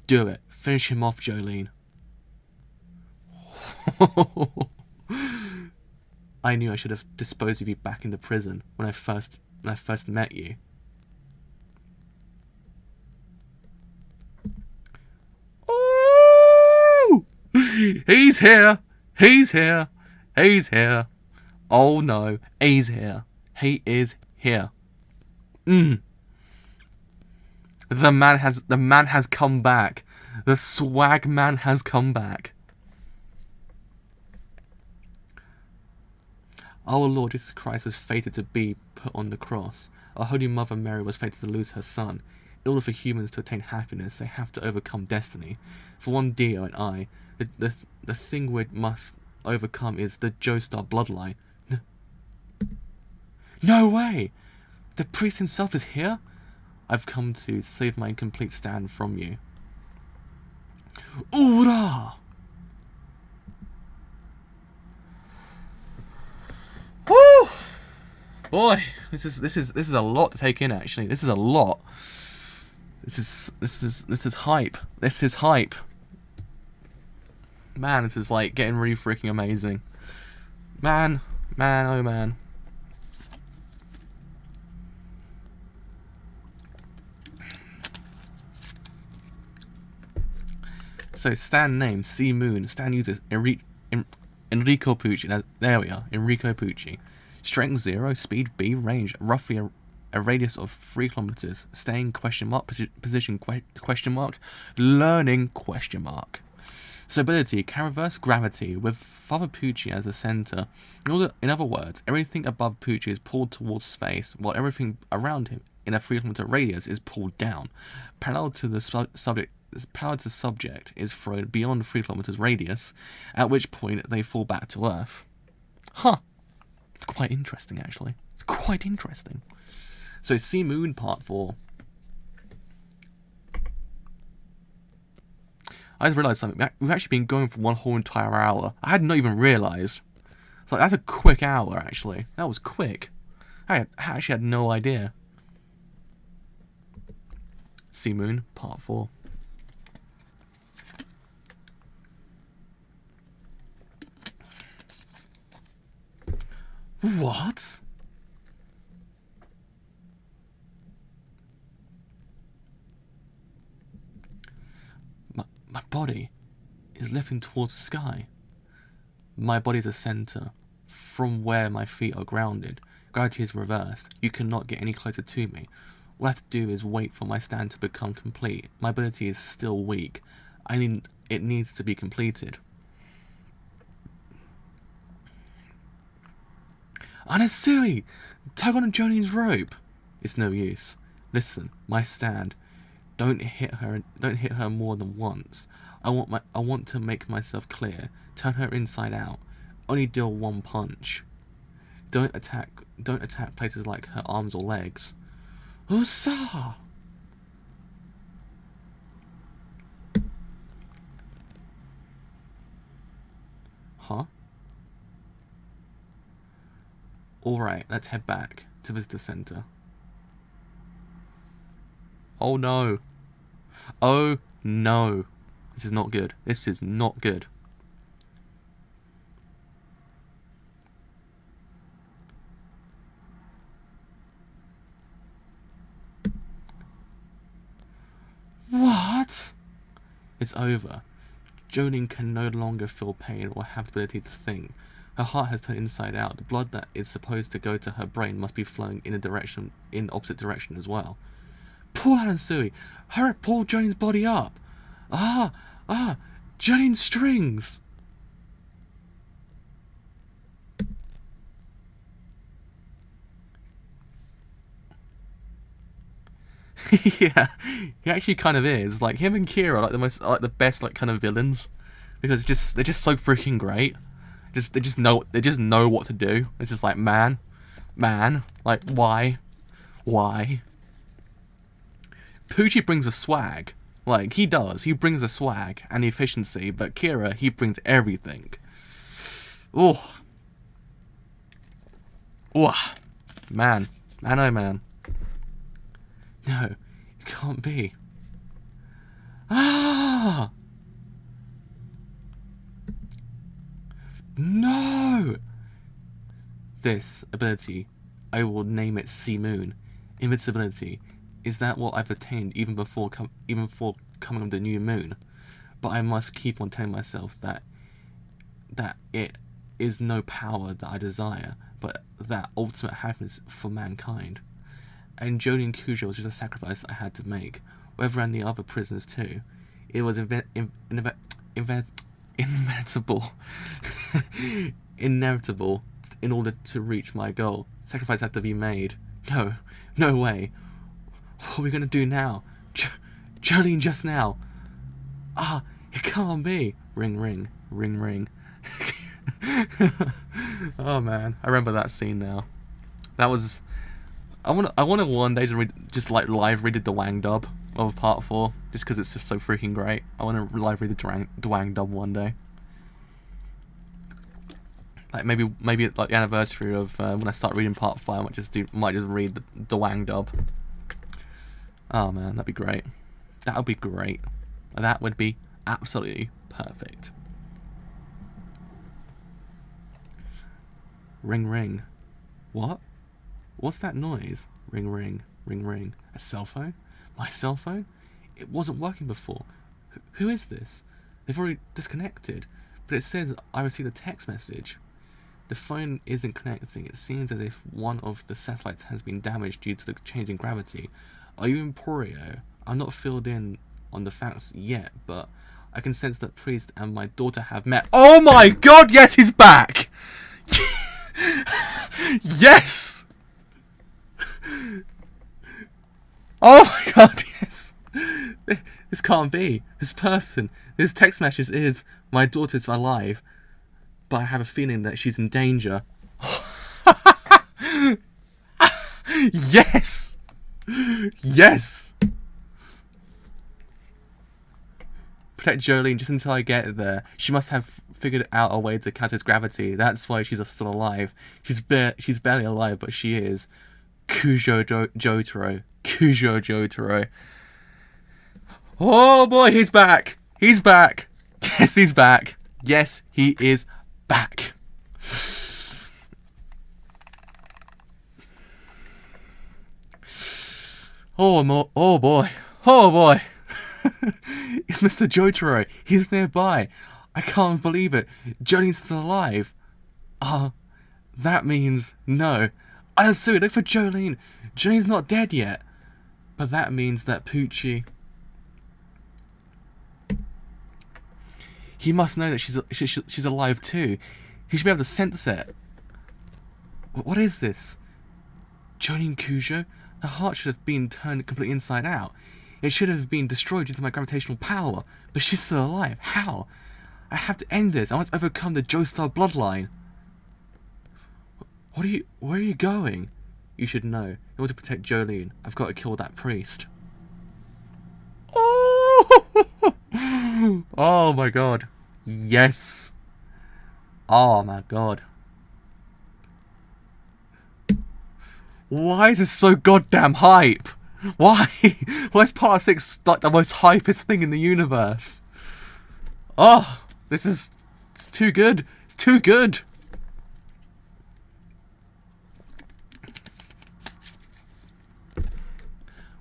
Do it. Finish him off, Jolene. I knew I should have disposed of you back in the prison when I first met you. He's here! He's here! He's here! Oh no, he's here. He is here. The man has come back. The swag man has come back. Our Lord Jesus Christ was fated to be put on the cross. Our Holy Mother Mary was fated to lose her son. In order for humans to attain happiness, they have to overcome destiny. For one Dio and I, the thing we must overcome is the Joestar bloodline. No way! The priest himself is here? I've come to save my incomplete stand from you. Ura! Woo! Boy, this is a lot to take in. Actually, this is a lot. This is hype. This is hype. Man, this is like getting really freaking amazing. Man, oh man. So Stan name Sea Moon. Stan uses Enrico Pucci. There we are. Enrico Pucci. Strength 0, speed B, range roughly a radius of 3 kilometers. Staying question mark, position question mark, learning question mark. So ability can reverse gravity with Father Pucci as the center. In other words, everything above Pucci is pulled towards space, while everything around him in a 3-kilometer radius is pulled down. Parallel to the subject is thrown beyond 3 kilometers radius, at which point they fall back to Earth. Huh. It's quite interesting, actually. It's quite interesting. So, Sea Moon Part 4. I just realised something. We've actually been going for one whole entire hour. I had not even realised. It's like, that's a quick hour, actually. That was quick. I actually had no idea. Sea Moon Part 4. What? My body is lifting towards the sky. My body is a center from where my feet are grounded. Gravity is reversed. You cannot get any closer to me. What I have to do is wait for my stand to become complete. My ability is still weak. It needs to be completed. Anasui! Tug on Joni's rope! It's no use. Listen, my stand. Don't hit her more than once. I want to make myself clear. Turn her inside out. Only deal one punch. Don't attack places like her arms or legs. Usa! Huh? Alright, let's head back to visitor center. Oh no. Oh no. This is not good. This is not good. What? It's over. Jonin can no longer feel pain or have the ability to think. Her heart has turned inside out. The blood that is supposed to go to her brain must be flowing in the opposite direction as well. Poor Anasui! Hurry, pull Jonin's body up! Jonin's strings! Yeah, he actually kind of is. Like, him and Kira are the best kind of villains, because they're just so freaking great. They just know what to do. It's just like, man, like, why? Pucci brings a swag. Like, he does. He brings a swag and efficiency, but Kira, he brings everything. Oh. Man. Oh man. No, it can't be. No! This ability, I will name it Sea Moon. Invincibility. Is that what I've attained even before coming of the new moon? But I must keep on telling myself that it is no power that I desire, but that ultimate happiness for mankind. And Jonin Kujo was just a sacrifice that I had to make. Whether and the other prisoners too. It was inevitable in order to reach my goal. Sacrifice had to be made. No way. What are we gonna do now? Jolene just now. It can't be. Ring ring. Oh man, I remember that scene now. That was. I want one day to live read the Dwang dub of Part 4, just because it's just so freaking great. I want to live read the Dwang dub one day. Like maybe like the anniversary of when I start reading Part 5, I might just read the Dwang dub. Oh man, that'd be great. That would be great. That would be absolutely perfect. Ring ring. What? What's that noise? Ring ring. A cell phone? My cell phone? It wasn't working before. Who is this? They've already disconnected. But it says, I received a text message. The phone isn't connecting. It seems as if one of the satellites has been damaged due to the change in gravity. Are you Emporio? I'm not filled in on the facts yet, but I can sense that Priest and my daughter have met. Oh my god, yes, he's back! Yes! Oh my god, yes! This can't be. This person, this text message is, my daughter's alive, but I have a feeling that she's in danger. Yes! Yes! Protect Jolene just until I get there. She must have figured out a way to counter its gravity. That's why she's still alive. She's barely alive, but she is. Jotaro. Jotaro. Oh boy, he's back! He's back! Yes, he's back! Yes, he is back! Oh boy. Oh boy. It's Mr. Jotaro. He's nearby. I can't believe it. Jolene's still alive. That means no. Sue, look for Jolene. Jolene's not dead yet. But that means that Pucci... He must know that she's alive too. He should be able to sense it. What is this? Jolene Cujo? Her heart should have been turned completely inside out. It should have been destroyed due to my gravitational power. But she's still alive. How? I have to end this. I must overcome the Joestar bloodline. Where are you going? You should know. In order to protect Jolene, I've got to kill that priest. Oh! Oh my god. Yes. Oh my god. Why is this so goddamn hype? Why? Why is Part 6 like the most hypest thing in the universe? Oh, it's too good. It's too good.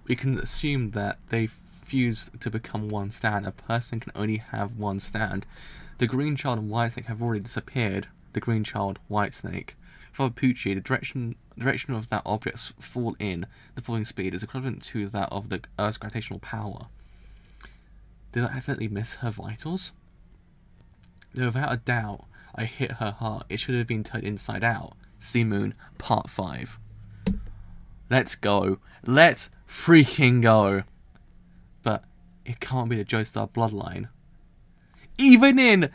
We can assume that they fused to become one stand. A person can only have one stand. The Green Child and Whitesnake have already disappeared. The Green Child, Whitesnake. Father Pucci, the direction of that object's fall in the falling speed is equivalent to that of the Earth's gravitational power. Did I accidentally miss her vitals? Though without a doubt, I hit her heart. It should have been turned inside out. Sea Moon, Part 5. Let's go. Let's freaking go. But it can't be the Joestar bloodline. Even in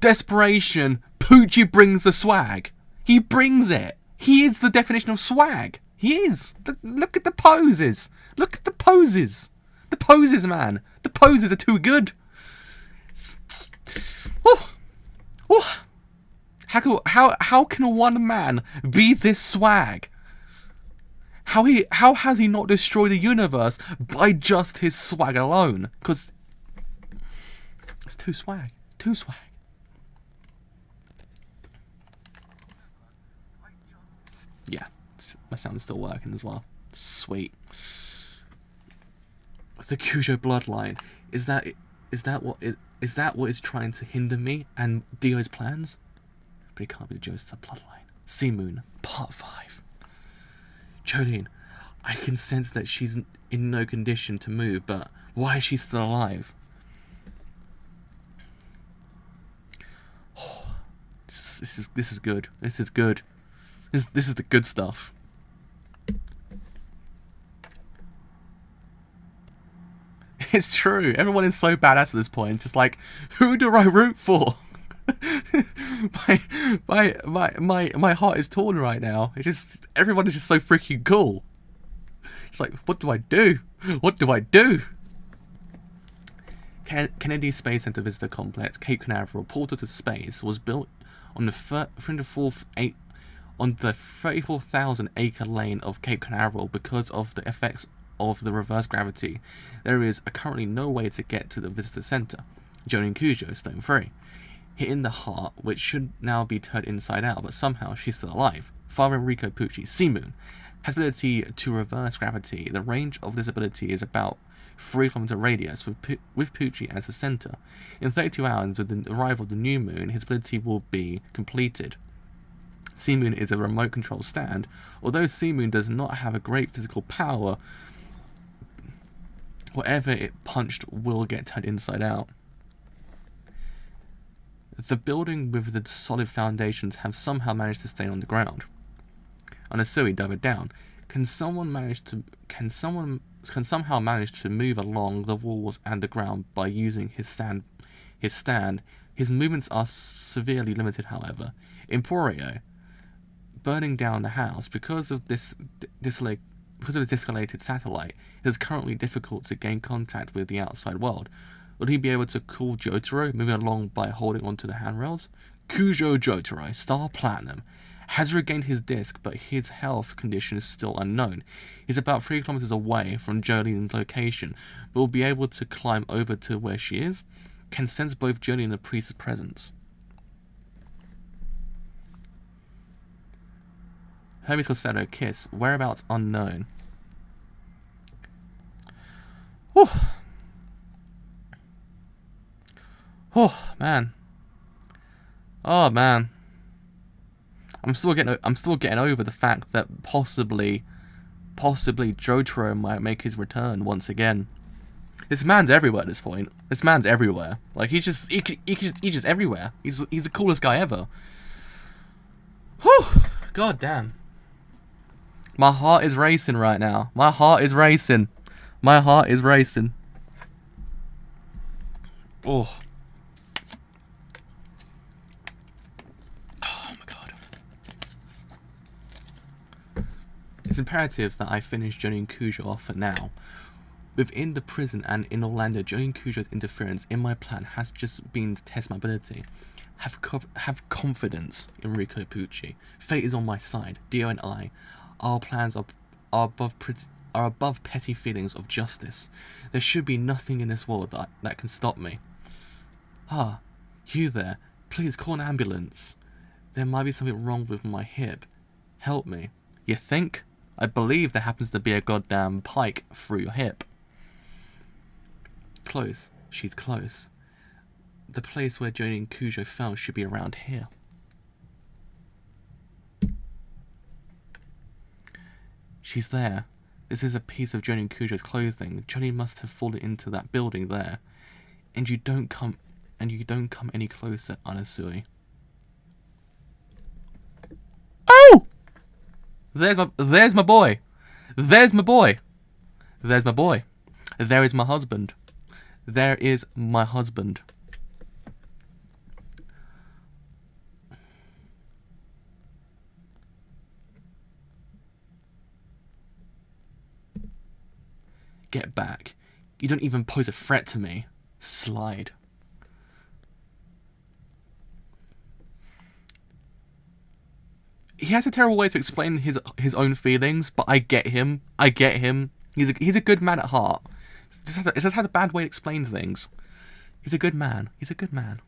desperation, Pucci brings the swag. He brings it. He is the definition of swag. He is. Look at the poses. Look at the poses. The poses, man. The poses are too good. Oh. Oh. How can one man be this swag? How has he not destroyed the universe by just his swag alone? Because it's too swag. Too swag. Yeah, my sound's still working as well. Sweet. The Cujo bloodline. Is that what is trying to hinder me and Dio's plans? But it can't be the Joestar bloodline. Sea Moon, Part 5. Jolene, I can sense that she's in no condition to move, but why is she still alive? Oh, this is good. This is good. This is the good stuff. It's true. Everyone is so badass at this point. It's just like, who do I root for? my heart is torn right now. It's just everyone is just so freaking cool. It's like, what do I do? What do I do? Kennedy Space Center Visitor Complex, Cape Canaveral, portal to space, was built on the 34,000 acre lane of Cape Canaveral because of the effects of the reverse gravity. There is currently no way to get to the visitor center. Jolene Cujo, stone free. Hitting the heart, which should now be turned inside out, but somehow she's still alive. Father Enrico Pucci, Sea Moon. has the ability to reverse gravity. The range of this ability is about 3 kilometer radius, with Pucci as the center. In 32 hours, with the arrival of the new moon, his ability will be completed. Sea-Moon is a remote control stand. Although Sea-Moon does not have a great physical power, whatever it punched will get turned inside out. The building with the solid foundations have somehow managed to stay on the ground. Anasui dug it down. Can somehow manage to move along the walls and the ground by using his stand? His movements are severely limited, however. Emporio, burning down the house because of the disconnected satellite, it is currently difficult to gain contact with the outside world. Would he be able to call Jotaro, moving along by holding onto the handrails? Kujo Jotaro, Star Platinum, has regained his disc, but his health condition is still unknown. He's about 3 kilometers away from Jolene's location, but will be able to climb over to where she is. Can sense both Jolene and the priest's presence. Hermes Corsetto, kiss, whereabouts unknown. Whew. Oh man. Oh man. I'm still getting over the fact that possibly Jotaro might make his return once again. This man's everywhere at this point. This man's everywhere. Like he's just everywhere. He's the coolest guy ever. Whew. God damn. My heart is racing right now. My heart is racing. My heart is racing. Oh. It's imperative that I finish Johnny and Kujo off for now. Within the prison and in Orlando, Johnny and Kujo's interference in my plan has just been to test my ability. Have confidence in Rico Pucci. Fate is on my side. Dio and I, our plans are above petty feelings of justice. There should be nothing in this world that can stop me. Ah, you there. Please call an ambulance. There might be something wrong with my hip. Help me. You think? I believe there happens to be a goddamn pike through your hip. Close. She's close. The place where Joni and Kujo fell should be around here. She's there. This is a piece of Joni and Kujo's clothing. Joni must have fallen into that building there. And you don't come any closer, Anasui. Oh! There's my boy. There's my boy. There's my boy. There is my husband. There is my husband. Get back. You don't even pose a threat to me. Slide. He has a terrible way to explain his own feelings, but I get him. I get him. He's a good man at heart. It just has a bad way to explain things. He's a good man. He's a good man.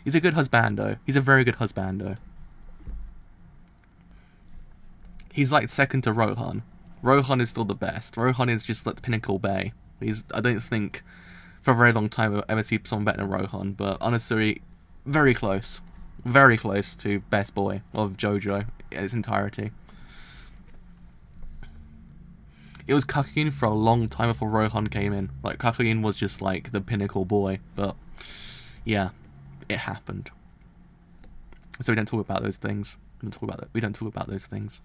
He's a good husbando. He's a very good husbando. He's like second to Rohan. Rohan is still the best. Rohan is just like the pinnacle bae. I don't think for a very long time we'll ever see someone better than Rohan, but honestly, very close. Very close to best boy of JoJo in its entirety. It was Kakyoin for a long time before Rohan came in. Like, Kakyoin was just like the pinnacle boy, but yeah, it happened. So we don't talk about those things. We don't talk about those things.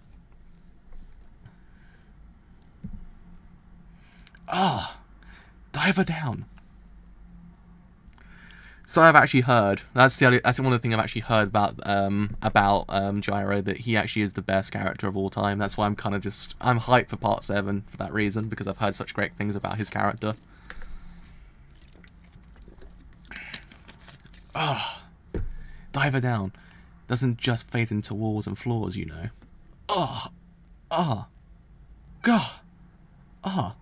Ah, dive her down. So I've actually heard, that's one of the things I've actually heard about Gyro, that he actually is the best character of all time. That's why I'm hyped for part 7 for that reason, because I've heard such great things about his character. Ah, dive her down. Doesn't just phase into walls and floors, you know. Ah, ah, God, ah,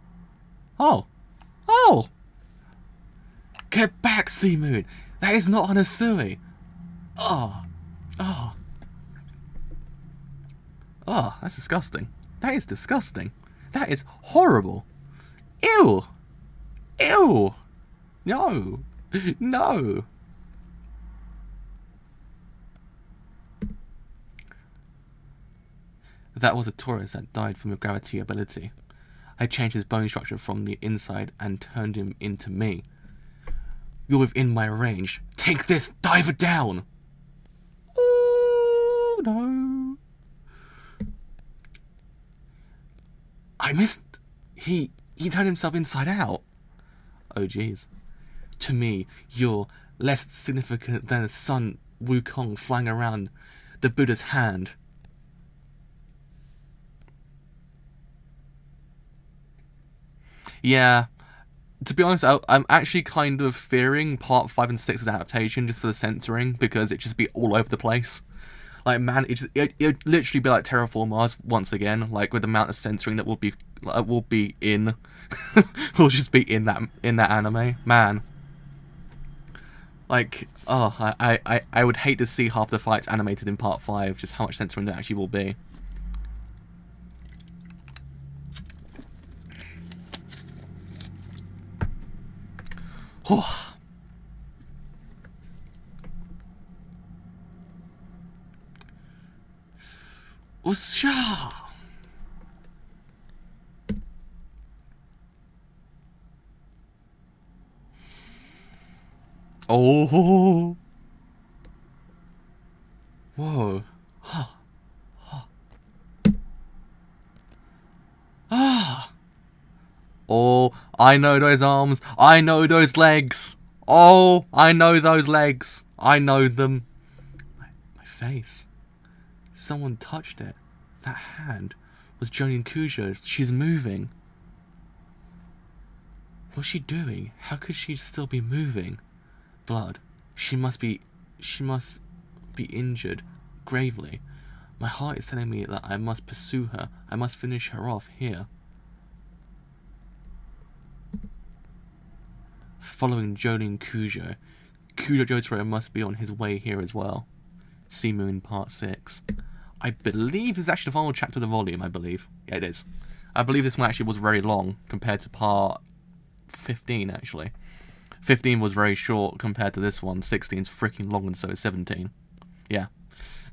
oh, oh. Get back, Sea-Moon! That is not Anasui! Oh. Oh. Oh, that's disgusting. That is disgusting. That is horrible. Ew. Ew. No. No. That was a Taurus that died from your gravity ability. I changed his bone structure from the inside and turned him into me. You're within my range. Take this, dive it down! Oh, no. I missed... He turned himself inside out. Oh, jeez. To me, you're less significant than a Sun Wukong flying around the Buddha's hand. Yeah, to be honest, I'm actually kind of fearing Part 5 and 6's adaptation just for the censoring, because it'd just be all over the place. Like, man, it'd literally be like Terraform Mars once again, like, with the amount of censoring that will be in, will just be in that anime. Man. Like, oh, I would hate to see half the fights animated in Part 5, just how much censoring there actually will be. Oh. Usha. Oh. Whoa. Huh. Huh. Ah. Oh, I know those arms. I know those legs. Oh, I know those legs. I know them. My face. Someone touched it. That hand was Jonin Kujo. She's moving. What's she doing? How could she still be moving? Blood. She must be injured gravely. My heart is telling me that I must pursue her. I must finish her off here. Following Jonin Kujo. Jotaro must be on his way here as well. See Moon Part 6. I believe this is actually the final chapter of the volume, I believe. Yeah, it is. I believe this one actually was very long compared to Part 15, actually. 15 was very short compared to this one. 16 is freaking long, and so is 17. Yeah.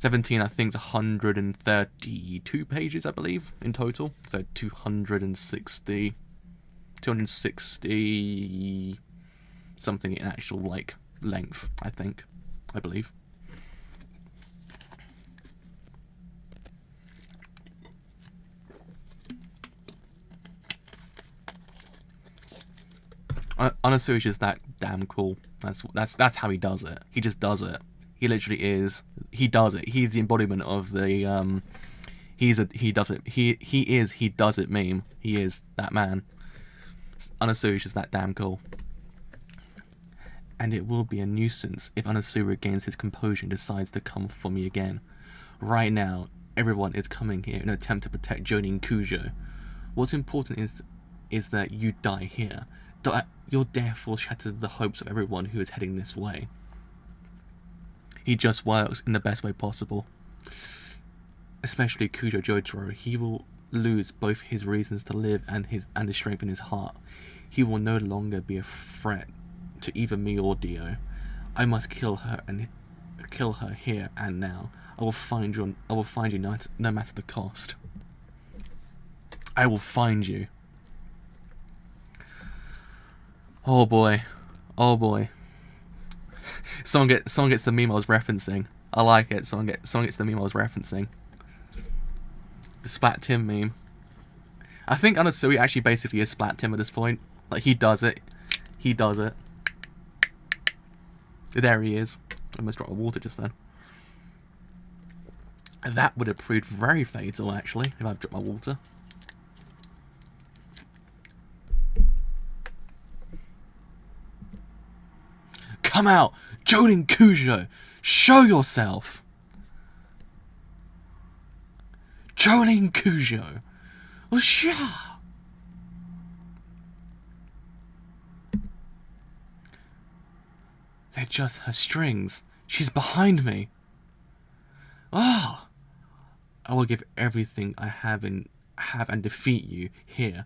17, I think, is 132 pages, I believe, in total. So 260 something in actual, like, length, I believe. Honestly, it's just that damn cool. That's how he does it. He just does it. He literally is. He does it. He's the embodiment of the he does it. He does it meme. He is that man. Anasu is just that damn cool. And it will be a nuisance if Anasu regains his composure and decides to come for me again. Right now, everyone is coming here in an attempt to protect Jonin Kujo. What's important is that you die here. Your death will shatter the hopes of everyone who is heading this way. He just works in the best way possible. Especially Kujo Jotaro. He will lose both his reasons to live and the strength in his heart. He will no longer be a threat to either me or Dio. I must kill her here and now. I will find you no matter the cost. I will find you. Oh boy. Oh boy. Someone gets the meme I was referencing. I like it. Someone gets the meme I was referencing. The Splat Tim meme. I think Anasui actually basically is Splat Tim at this point. Like, he does it. He does it. There he is. I almost dropped my water just then. That would have proved very fatal, actually, if I've dropped my water. Come out! Jonin Kujo! Show yourself! Jonin Kujo! Usha! They're just her strings. She's behind me. Oh! I will give everything I have and defeat you here.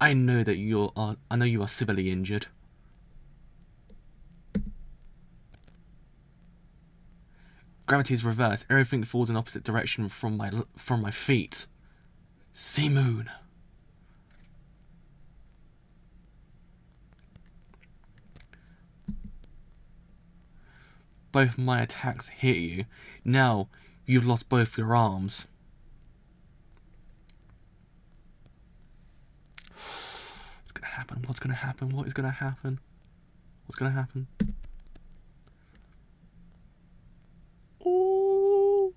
I know you are severely injured. Gravity is reversed. Everything falls in opposite direction from my feet. Sea Moon. Both my attacks hit you. Now you've lost both your arms. What's gonna happen? What's gonna happen? What is gonna happen? What's gonna happen? Ooh.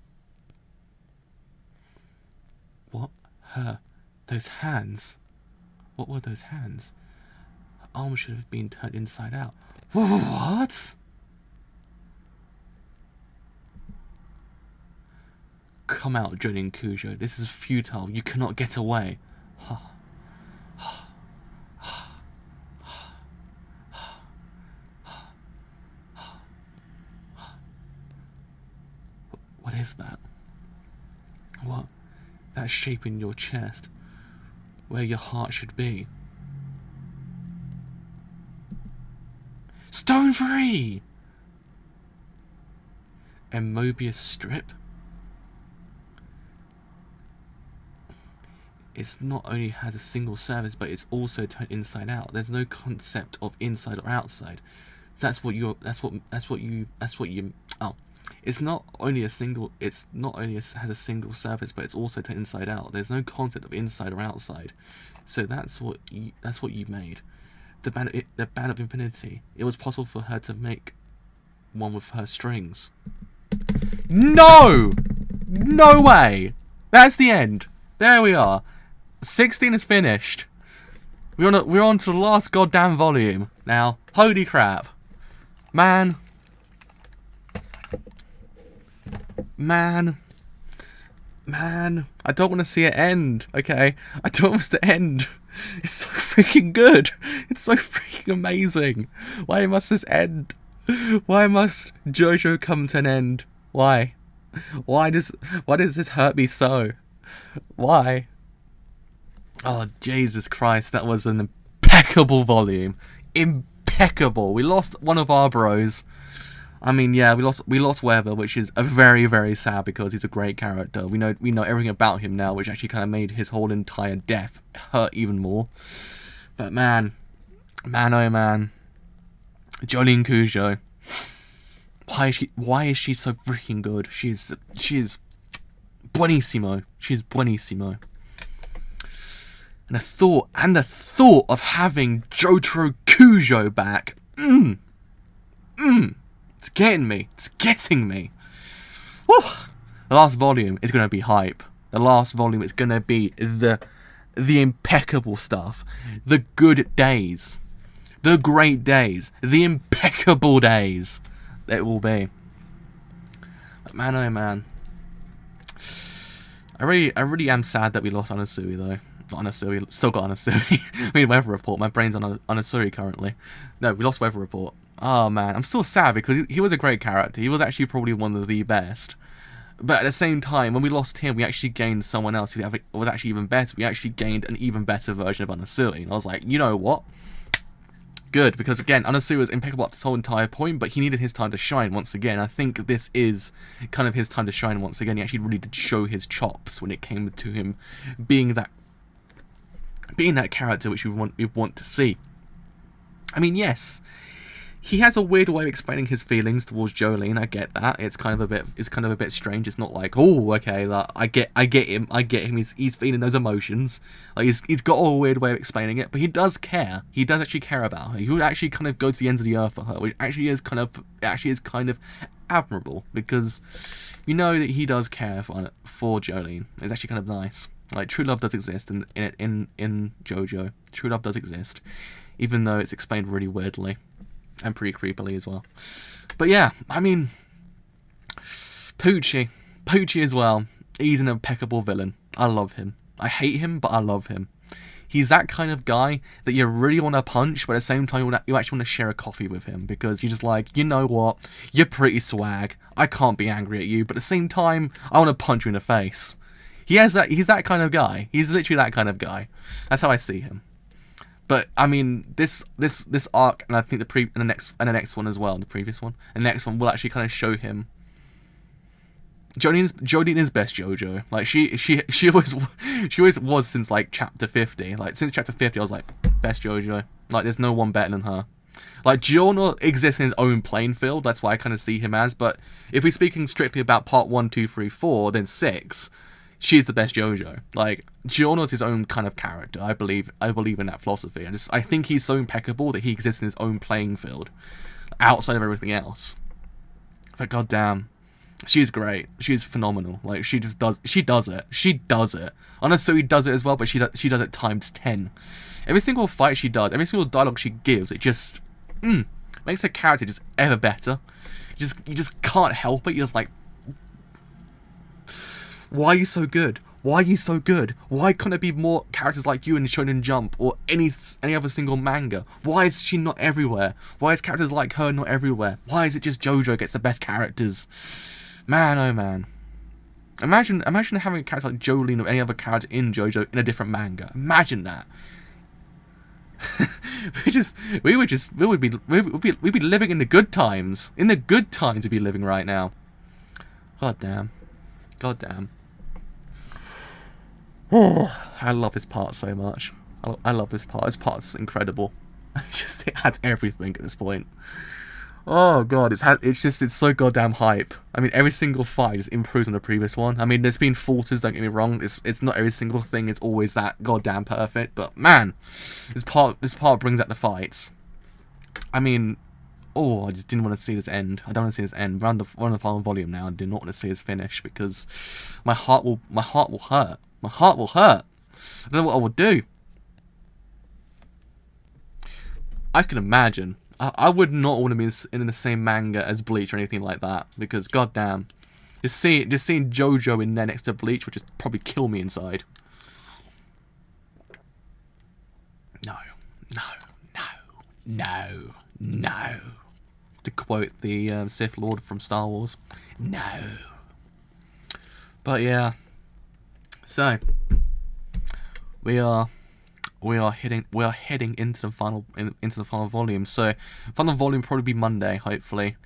What? Those hands. What were those hands? Her arm should have been turned inside out. What? Come out, Jonin Kujo. This is futile. You cannot get away. What is that? What? That shape in your chest, where your heart should be. Stone free! A Mobius strip? It's not only has a single surface, but it's also turned inside out. There's no concept of inside or outside. So it's not only has a single surface, but it's also turned inside out. There's no concept of inside or outside. So that's what you made. The band of infinity. It was possible for her to make one with her strings. No! No way! That's the end. There we are. 16 is finished. We're on to the last goddamn volume now. Holy crap, man. I don't want to see it end. Okay, I don't want it to end. It's so freaking good. It's so freaking amazing. Why must this end? Why must JoJo come to an end? Why? Why does this hurt me so? Why? Oh, Jesus Christ, that was an impeccable volume. Impeccable. We lost one of our bros. I mean, yeah, we lost Weather, which is a very, very sad because he's a great character. We know everything about him now, which actually kind of made his whole entire death hurt even more. But man, oh man, Jonin Kujo. Why is she so freaking good? She's buonissimo. She's buonissimo. And the thought of having Jotaro Kujo back. It's getting me. It's getting me. Woo! The last volume is going to be hype. The last volume is going to be the impeccable stuff. The good days. The great days. The impeccable days. It will be. But man, oh man. I really am sad that we lost Anasui though. Not Anasui, still got Anasui. I mean, Weather Report. My brain's on Anasui currently. No, we lost Weather Report. Oh man, I'm still sad because he was a great character. He was actually probably one of the best. But at the same time, when we lost him, we actually gained someone else who was actually even better. We actually gained an even better version of Anasui. And I was like, you know what? Good, because again, Anasui was impeccable up to this whole entire point, but he needed his time to shine once again. I think this is kind of his time to shine once again. He actually really did show his chops when it came to him being that character which we want to see. I mean, yes, he has a weird way of explaining his feelings towards Jolene. I get that. It's kind of a bit strange. It's not like, oh, okay, like, I get him. He's feeling those emotions. Like he's got a weird way of explaining it, but he does care. He does actually care about her. He would actually kind of go to the ends of the earth for her, which actually is kind of admirable, because you know that he does care for Jolene. It's actually kind of nice. Like, true love does exist in JoJo. True love does exist, even though it's explained really weirdly. And pretty creepily as well. But yeah, I mean, Pucci as well. He's an impeccable villain. I love him. I hate him, but I love him. He's that kind of guy that you really want to punch, but at the same time you actually want to share a coffee with him, because you're just like, you know what, you're pretty swag. I can't be angry at you, but at the same time, I want to punch you in the face. He's that kind of guy. He's literally that kind of guy. That's how I see him. But I mean, this arc, and I think the next one as well, the previous one, and the next one will actually kind of show him. Jolene is best JoJo. Like she always was since like chapter 50. Like since chapter 50, I was like best JoJo. Like there's no one better than her. Like Giorno exists in his own playing field. That's why I kind of see him as. But if we're speaking strictly about part 1, 2, 3, 4, then 6, she's the best JoJo. Like Giorno's his own kind of character. I believe in that philosophy. I think he's so impeccable that he exists in his own playing field, outside of everything else. But goddamn, she's great. She's phenomenal. Like she does it. Honestly, he does it as well, but she does it times 10. Every single fight she does, every single dialogue she gives, it just makes her character just ever better. You just can't help it. You're just like, why are you so good? Why are you so good? Why can't there be more characters like you in Shonen Jump or any other single manga? Why is she not everywhere? Why is characters like her not everywhere? Why is it just JoJo gets the best characters? Man, oh man. Imagine having a character like Jolene or any other character in JoJo in a different manga. Imagine that. we'd be living in the good times. In the good times we'd be living right now. God damn. Oh, I love this part so much. I love this part. This part's incredible. It has everything at this point. Oh god, it's so goddamn hype. I mean, every single fight just improves on the previous one. I mean, there's been falters, don't get me wrong. It's not every single thing is always that goddamn perfect, but man, this part brings out the fights. I mean, I just didn't want to see this end. I don't want to see this end. We're on the final volume now. I do not want to see this finish because my heart will hurt. My heart will hurt. I don't know what I would do. I can imagine. I would not want to be in the same manga as Bleach or anything like that, because goddamn, just seeing JoJo in there next to Bleach would just probably kill me inside. No. To quote the Sith Lord from Star Wars, no. But yeah, so we are heading into the final volume. So final volume will probably be Monday, hopefully.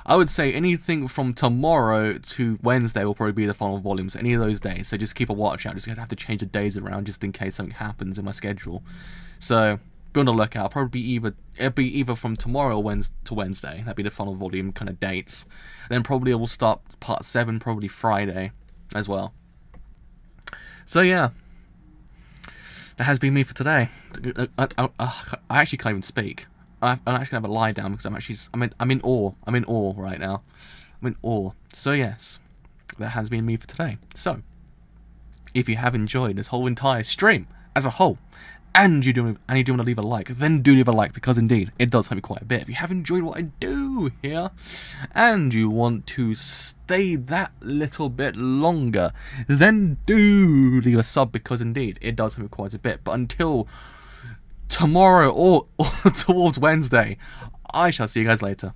I would say anything from tomorrow to Wednesday will probably be the final volume, so any of those days. So just keep a watch out. Just have to change the days around just in case something happens in my schedule. So be on the lookout. It'll be either from tomorrow to Wednesday. That'd be the final volume kind of dates. Then probably I will start part 7 probably Friday as well. So yeah. That has been me for today. I actually can't even speak. I'm actually gonna have a lie down because I'm in awe. I'm in awe right now. I'm in awe. So yes, that has been me for today. So, if you have enjoyed this whole entire stream as a whole, and you do want to leave a like, then do leave a like, because indeed it does help me quite a bit. If you have enjoyed what I do here, and you want to stay that little bit longer, then do leave a sub, because indeed it does help me quite a bit. But until tomorrow or towards Wednesday, I shall see you guys later.